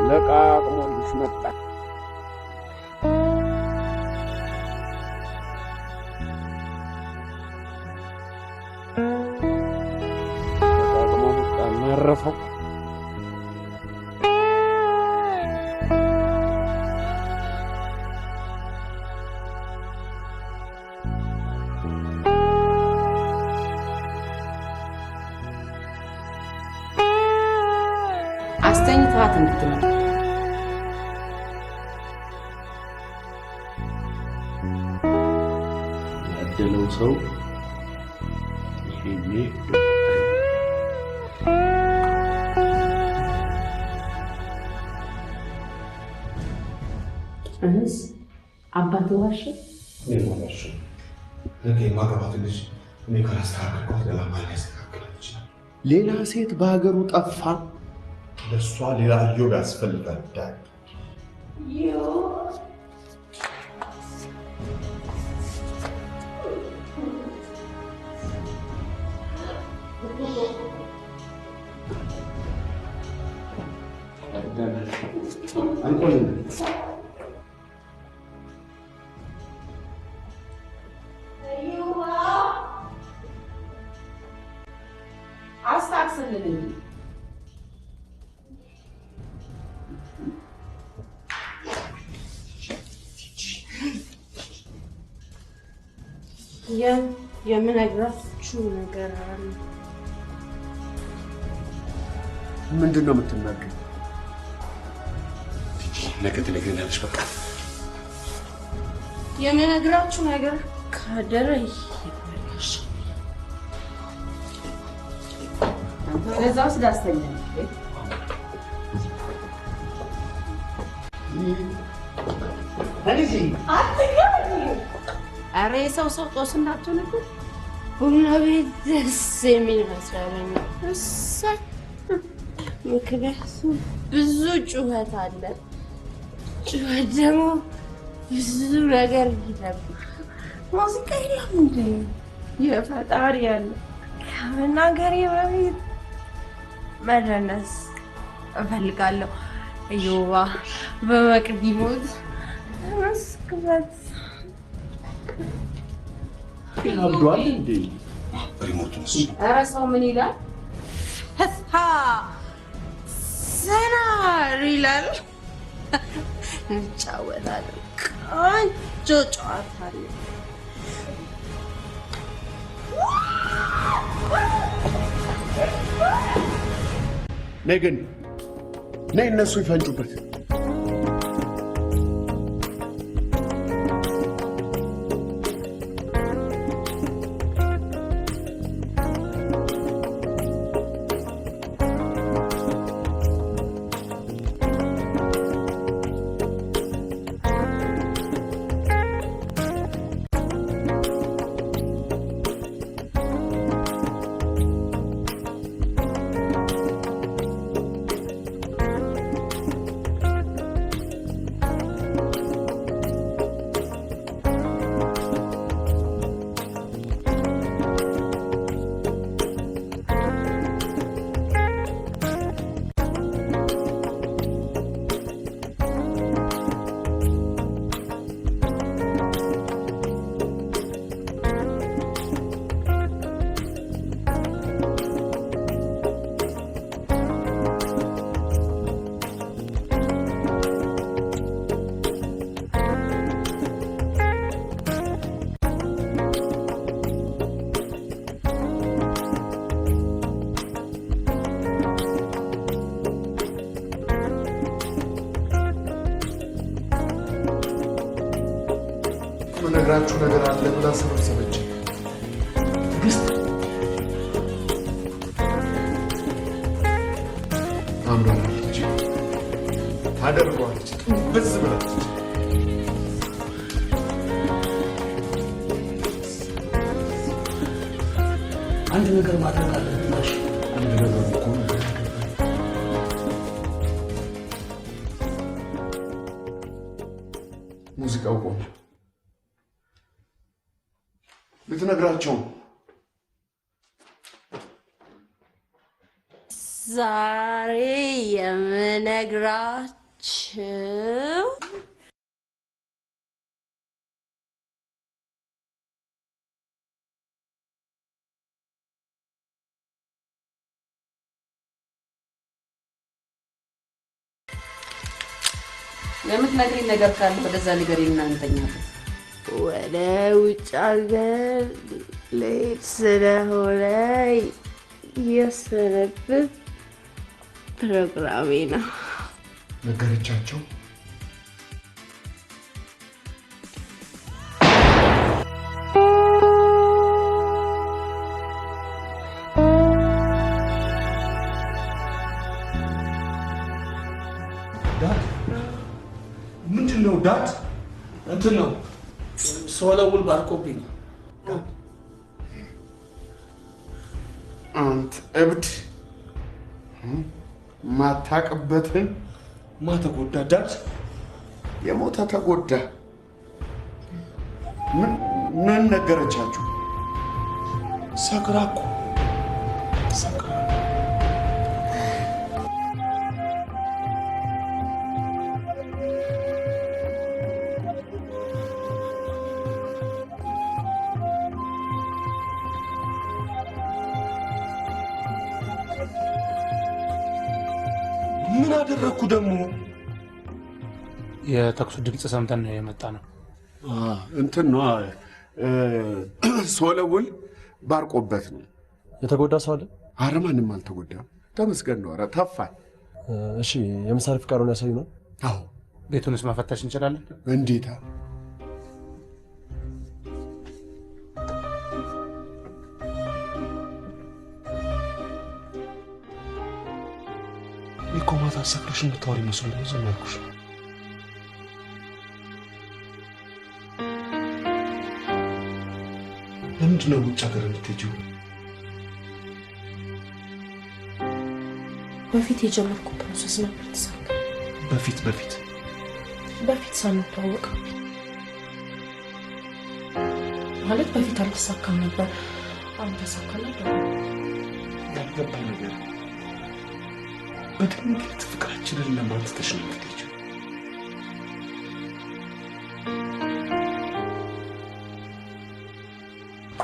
ለቃቅሞልሽ መጣ። ለቃቅሞ መጣ ያረፈው። አስተኝታት እንድትመጣ ያደለው ሰው ይሄኔ እህስ አባት ዋሽ የማዋሽ ለኔ ማገባት ልጅ እኔ ካላስተካከልኳት ሌላ ማን ያስተካክላል ይችላል? ሌላ ሴት በሀገሩ ጠፋ። ለሷ ሌላ ኢዮብ ያስፈልጋል። ዳድ አስታክስልኝ። የምነግራችሁ ነገር አለ። ምንድን ነው የምትናገር? ነገ ትነግሪኛለሽ። በቃ የምነግራችሁ ነገር ካደረ ይበላሽ። ለዛው ስዳስተኛ ኧረ የሰው ጦስ እንዳትሆንብን። ቡና ቤት ደስ የሚል መስሪያ እሰይ። ምክንያቱም ብዙ ጩኸት አለ። ጩኸት ደግሞ ብዙ ነገር ይደብቃል። ሙዚቃ የለም እንዴ? የፈጣሪ ያለ ከመናገሬ በፊት መደነስ እፈልጋለሁ። እዮባ በመቅዲ ሞት መስክበት አብዷል እንዴ? ሪሞቱንስ ኧረ ሰው ምን ይላል? ዘና ይላል። እንጫወታለን። ቆንጆ ጨዋታ አለ። ነይ ግን ነይ፣ እነሱ ይፈንጩበት። መነግራችሁ ነገር አለ ብላ ሰበሰበች። ግስት ታምራለች፣ ታደርገዋለች፣ ብዝ ብላለች። አንድ ነገር ማድረግ አለብን። አንድ ነገር እኮ ሙዚቃው ቆመ። ልትነግራቸው ዛሬ የምነግራችሁ የምትነግሪኝ ነገር ካለ ወደዛ ንገሪኝና እንተኛለን። ወደ ውጭ ሀገር ልሄድ ስለሆነ የሰነበት ፕሮግራሜ ነው። ነገረቻቸው። ምንድን ነው ዳት? እንትን ነው ሶለውል ባርኮብኝ። አንተ እብድ ማታቅበትን ማተጎዳ ዳት የሞተ ተጎዳ። ምን ነገረቻችሁ? ሰክራ እኮ ሰክራ። ምን አደረግኩ ደግሞ? የተኩሱ ድምፅ ሰምተን ነው የመጣ ነው። እንትን ነው ሶለውል ባርቆበት ነው። የተጎዳ ሰው አለ? አረ ማንም አልተጎዳም፣ ተመስገን ነው። አረ ተፋል። እሺ የምሳሌ ፍቃዱን ያሳዩ ነው? አዎ። ቤቱንስ መፈተሽ እንችላለን? እንዴታ! እኮ ማታ ሰክረሽ የምታወሪ መስሎኝ ነው ዝም ያልኩሽ። ለምንድን ነው ውጭ ሀገር የምትሄጂው? በፊት የጀመርኩ ፕሮሰስ ነበር ተሳካ። በፊት ሳንተዋወቅ ማለት በፊት አልተሳካም ነበር። አሁን ተሳካ ነበር። ያልገባኝ ነገር በድንገት ፍቅራችንን ለማትተሽ ነው የምትሄጂው?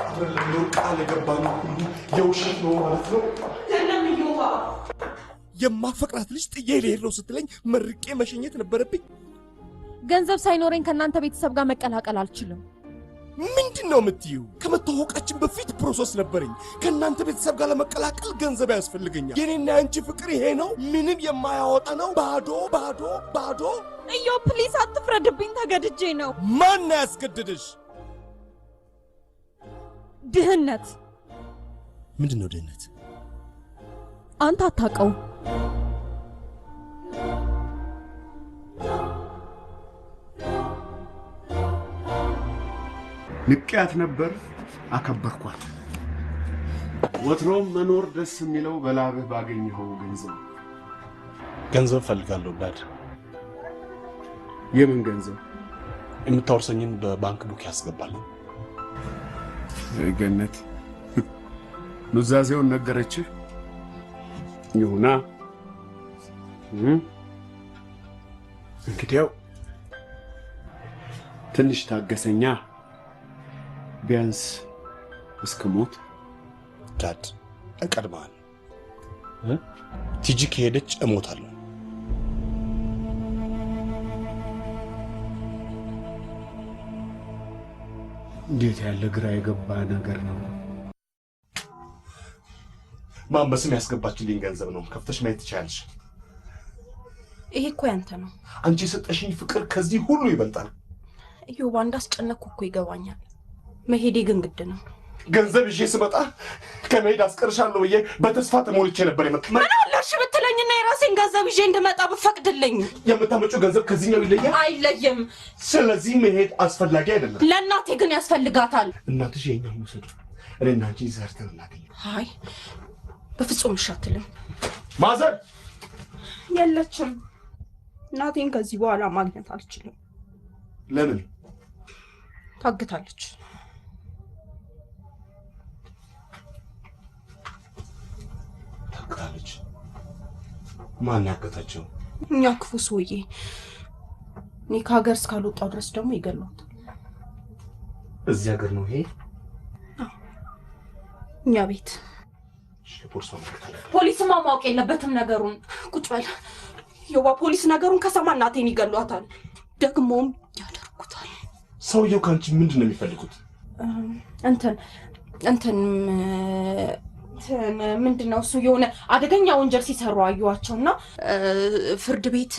አይደለም ቃል የገባነው ሁሉ የውሸት ነው ማለት ነው? የማፈቅራት ልጅ ጥዬ ልሄድ ነው ስትለኝ መርቄ መሸኘት ነበረብኝ። ገንዘብ ሳይኖረኝ ከእናንተ ቤተሰብ ጋር መቀላቀል አልችልም። ምንድን ነው የምትይው? ከመተዋወቃችን በፊት ፕሮሰስ ነበረኝ። ከእናንተ ቤተሰብ ጋር ለመቀላቀል ገንዘብ ያስፈልገኛል። የኔና ያንቺ ፍቅር ይሄ ነው፣ ምንም የማያወጣ ነው። ባዶ ባዶ ባዶ። እዮ ፕሊስ አትፍረድብኝ፣ ተገድጄ ነው። ማን ያስገድድሽ? ድህነት። ምንድን ነው ድህነት? አንተ አታውቀው። ንቅያት ነበር፣ አከበርኳት። ወትሮም መኖር ደስ የሚለው በላብህ ባገኘኸው ገንዘብ። ገንዘብ ፈልጋለሁ ዳድ። የምን ገንዘብ? የምታወርሰኝን በባንክ ቡክ ያስገባል። ገነት ኑዛዜውን ነገረችህ? ይሁና። እንግዲያው ትንሽ ታገሰኛ፣ ቢያንስ እስክሞት። ዳድ እቀድምሃለሁ። ቲጂ ከሄደች እሞታለሁ። እንዴት ያለ ግራ የገባ ነገር ነው! ማን በስም ያስገባችልኝ ገንዘብ ነው። ከፍተሽ ማየት ትችያለሽ። ይሄ እኮ ያንተ ነው። አንቺ የሰጠሽኝ ፍቅር ከዚህ ሁሉ ይበልጣል። እዮብ እንዳስጨነቅኩ እኮ ይገባኛል። መሄዴ ግን ግድ ነው። ገንዘብ ይዤ ስመጣ ከመሄድ አስቀርሻለሁ ብዬ በተስፋ ተሞልቼ ነበር የመጣሁት። ምን አለ እሺ ብትለኝና የራሴን ገንዘብ ይዤ እንድመጣ ብፈቅድልኝ? የምታመጪው ገንዘብ ከዚህኛው ይለያል? አይለይም። ስለዚህ መሄድ አስፈላጊ አይደለም። ለእናቴ ግን ያስፈልጋታል። እናትሽ የኛው መውሰድ እኔና አንቺ ዘርተን እናገኝ። አይ በፍጹም እሺ አትልም። ማዘር የለችም። እናቴን ከዚህ በኋላ ማግኘት አልችልም። ለምን? ታግታለች። ታግታለች? ማን ያገታቸው? እኛ ክፉ ሰውዬ። እኔ ከሀገር እስካልወጣሁ ድረስ ደግሞ ይገሏታል። እዚህ ሀገር ነው ይሄ? እኛ ቤት። ፖሊስማ ማወቅ የለበትም ነገሩን። ቁጭ በል ዮባ። ፖሊስ ነገሩን ከሰማ እናቴን ይገሏታል፣ ደግሞም ያደርጉታል። ሰውየው ከአንቺ ምንድን ነው የሚፈልጉት? እንትን ምንድነው እሱ የሆነ አደገኛ ወንጀል ሲሰሩ አዩዋቸውና ፍርድ ቤት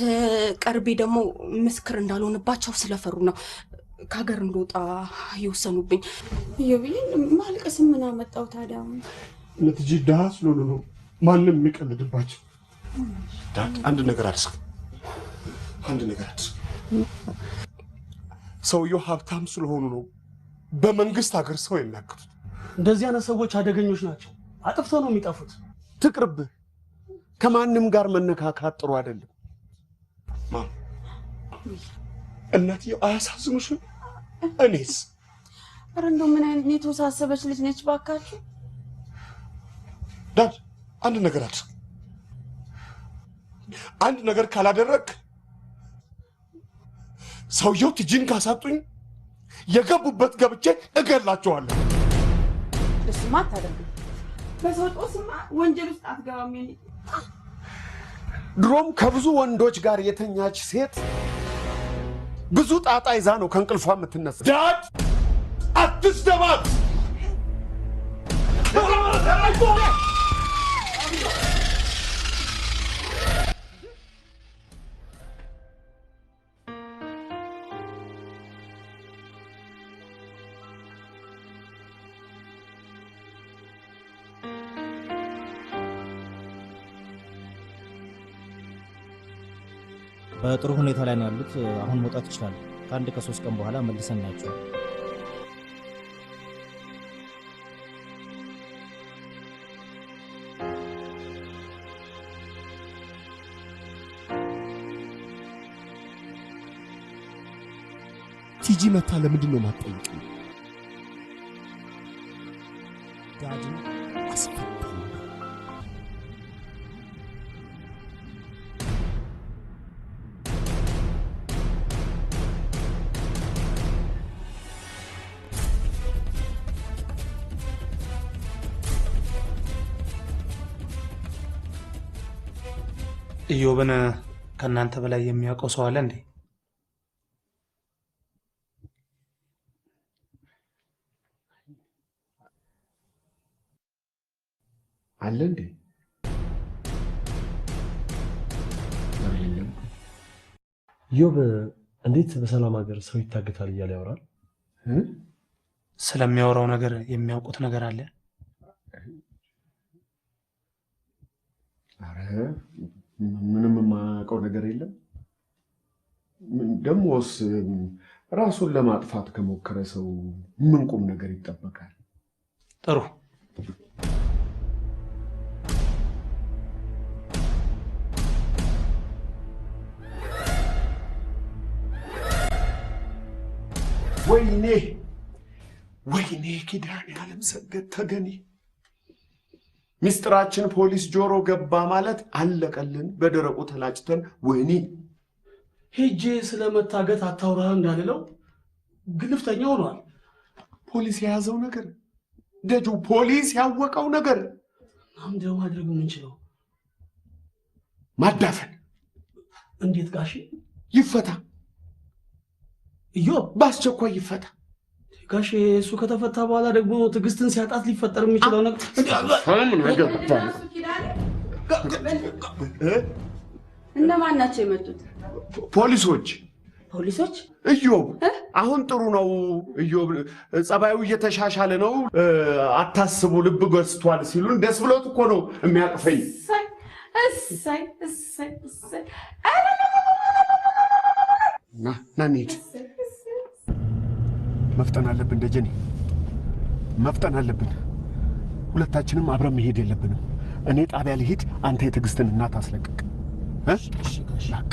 ቀርቤ ደግሞ ምስክር እንዳልሆንባቸው ስለፈሩ ነው ከሀገር እንደወጣ የወሰኑብኝ። ዮብዬ ማልቀስ ምን አመጣው ታዲያ? ለትጂ ድሃ ስለሆኑ ነው ማንም የሚቀልድባቸው። አንድ ነገር አድርግ። ሰውየው ሀብታም ስለሆኑ ነው በመንግስት ሀገር ሰው የሚያግቱት። እንደዚህ አይነት ሰዎች አደገኞች ናቸው። አጥፍተው ነው የሚጠፉት። ትቅርብህ። ከማንም ጋር መነካካት ጥሩ አይደለም። ማም እናትየው አያሳዝኑሽም? እኔስ? ኧረ እንደው ምን አይነት የተወሳሰበች ልጅ ነች ባካችሁ። ዳድ አንድ ነገር አድርግ። አንድ ነገር ካላደረግ ሰውየው ትጂን ካሳጡኝ የገቡበት ገብቼ እገላቸዋለሁ። ለስማ ታደርግ በሰው ጦስማ ወንጀል ውስጥ አትገባም። ድሮም ከብዙ ወንዶች ጋር የተኛች ሴት ብዙ ጣጣ ይዛ ነው ከእንቅልፏ የምትነሳ። ዳድ አትስደባት። በጥሩ ሁኔታ ላይ ነው ያሉት። አሁን መውጣት ይችላል። ከአንድ ከ3 ቀን በኋላ መልሰን እናያቸዋለን። ቲጂ መታ ለምንድን ነው የማትጠይቀኝ? ዳድን አስፈታኝ። ኢዮብን ከእናንተ በላይ የሚያውቀው ሰው አለ እንዴ? አለ እንዴ? ኢዮብ እንዴት በሰላም ሀገር ሰው ይታገታል እያለ ያወራል? ስለሚያወራው ነገር የሚያውቁት ነገር አለ? አረ ምንም የማያውቀው ነገር የለም። ደሞስ ራሱን ለማጥፋት ከሞከረ ሰው ምን ቁም ነገር ይጠበቃል? ጥሩ። ወይኔ ኪዳነዓለም ሰገድ ተገኔ፣ ሚስጥራችን ፖሊስ ጆሮ ገባ ማለት አለቀልን። በደረቁ ተላጭተን ወይኔ። ሄጄ ስለመታገት አታውራ እንዳልለው ግልፍተኛ ሆኗል። ፖሊስ የያዘው ነገር ደጁ፣ ፖሊስ ያወቀው ነገር ምንድነው ማድረግ የምንችለው? ማዳፈን። እንዴት ጋሺ? ይፈታ ኢዮብ፣ በአስቸኳይ ይፈታ ጋሼ። እሱ ከተፈታ በኋላ ደግሞ ትዕግስትን ሲያጣት ሊፈጠር የሚችለው ነገር እነማን ናቸው የመጡት? ፖሊሶች። ፖሊሶች ኢዮብ አሁን ጥሩ ነው። ኢዮብ ጸባዩ እየተሻሻለ ነው፣ አታስቡ ልብ ገዝቷል ሲሉን ደስ ብሎት እኮ ነው የሚያቅፈኝ። እሰይ እሰይ እሰይ ና እንሂድ። መፍጠን አለብን ደጀኔ፣ መፍጠን አለብን። ሁለታችንም አብረን መሄድ የለብንም። እኔ ጣቢያ ልሂድ፣ አንተ የትዕግስትን እናት አስለቅቅ። በቃ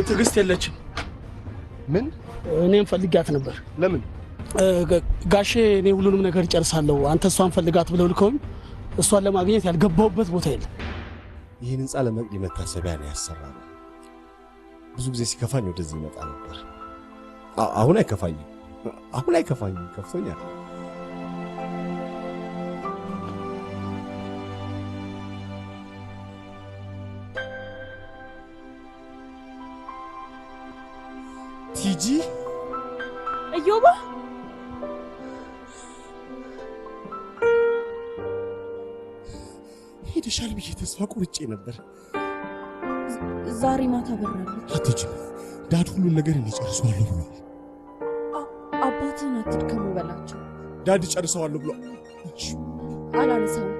ትዕግስት የለችም። ምን? እኔም ፈልጋት ነበር። ለምን? ጋሼ እኔ ሁሉንም ነገር እጨርሳለሁ፣ አንተ እሷን ፈልጋት ብለው ልከውኝ እሷን ለማግኘት ያልገባሁበት ቦታ የለም። ይህን ህንፃ ለመቅዲ መታሰቢያ ነው ያሰራነው። ብዙ ጊዜ ሲከፋኝ ወደዚህ ይመጣ ነበር። አሁን አይከፋኝም። አሁን አይከፋኝም። ከፍቶኛል። ቲጂ እዮባ ሄደሻል ብዬ ተስፋ ቆርጬ ነበር። ዛሬ ማታ በራለች። አትሄጂም። ዳድ ሁሉን ነገር እኔ ጨርሰዋለሁ ብሏል። አባትህን አትድከሙ በላቸው። ዳድ ጨርሰዋለሁ ብሏል። አላነሳውም።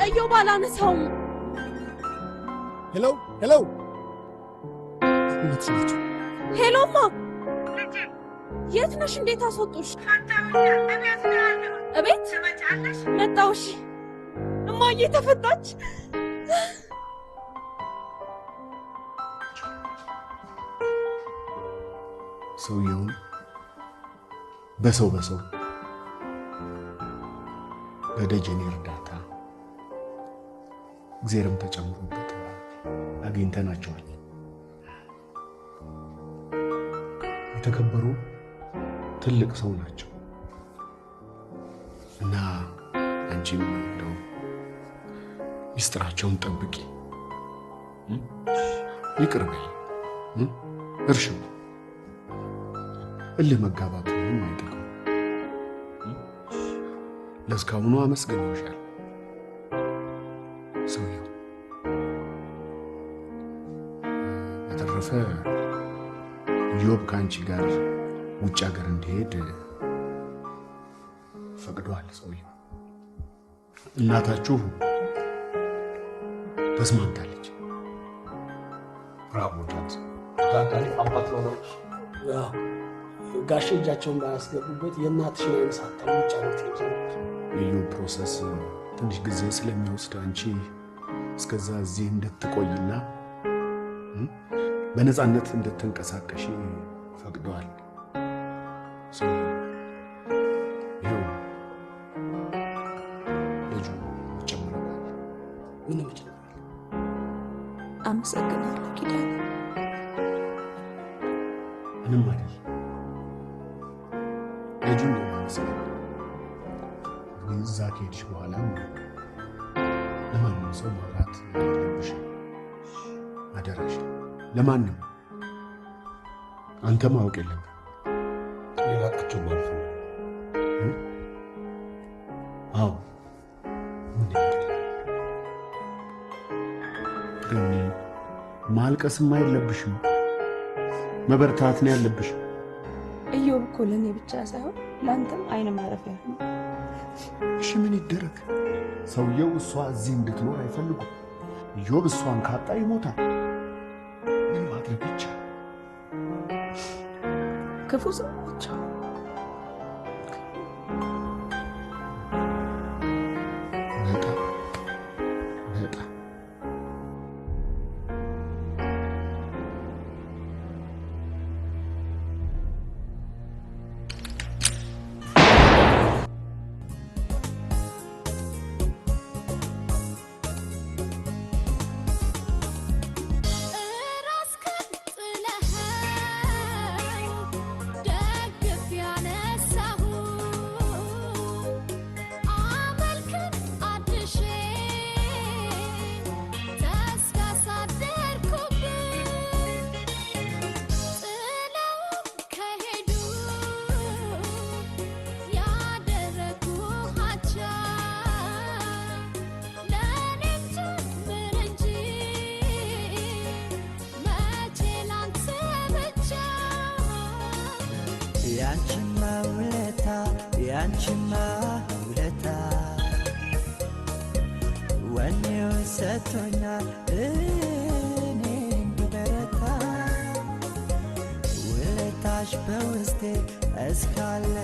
እዮባ አላነሳውም። ሄሎ ሄሎ፣ እውነትሽ ናቸው። ሄሎማ የት ነሽ? እንዴት አስወጡሽ? እቤት መጣሁ። እሺ እማዬ ተፈታች። ሰውየውን በሰው በደጀኔ እርዳታ እግዚአብሔርም ተጨምሮበት አግኝተናቸዋል። የተከበሩ ትልቅ ሰው ናቸው እና አንቺም እንደው ሚስጥራቸውን ጠብቂ፣ ይቅር በይ፣ እርሺው። እልህ መጋባቱ ምንም አይጠቅም። ለእስካሁኑ አመስግነውሻል ሰውየው። በተረፈ ኢዮብ ከአንቺ ጋር ውጭ ሀገር እንዲሄድ ፈቅዷል ሰውየው። እናታችሁ ተስማምታለች። ብራቮ ዳት አባት ነው። ጋሼ እጃቸውን ባያስገቡበት የእናትሽን አይነት ሳታዩ ውጭ ሀገር የኢዮብ ፕሮሰስ ትንሽ ጊዜ ስለሚወስድ አንቺ እስከዛ እዚህ እንድትቆይና በነፃነት እንድትንቀሳቀሽ ፈቅደዋል። ይኸው ልጁ ይጨምረናል። ምንም ይጨምራል። አመሰግናለሁ ኪዳን። ምንም አይደል። ልጁን ነው ማመስገን። እዛ ከሄድሽ በኋላ ለማንም ሰው ማውራት የለብሽ። አደራሽ ለማንም አንተ ማወቅ የለብህ። ሌላቸው ማለት ነው። አዎ ግን ማልቀስማ የለብሽም፣ መበርታት ነው ያለብሽ። ኢዮብ እኮ ለእኔ ብቻ ሳይሆን ለአንተም አይነ ማረፊያ ነው። እሺ ምን ይደረግ? ሰውየው እሷ እዚህ እንድትኖር አይፈልጉም። ኢዮብ እሷን ካጣ ይሞታል። ምን ማድረግ ይቻላል? ክፉ ሰው ብቻ ያንቺማ ውለታ ያንቺማ ውለታ ወኔው ሰጥቶኛል እኔ እንድበረታ ውለታሽ በውስጤ እስካለ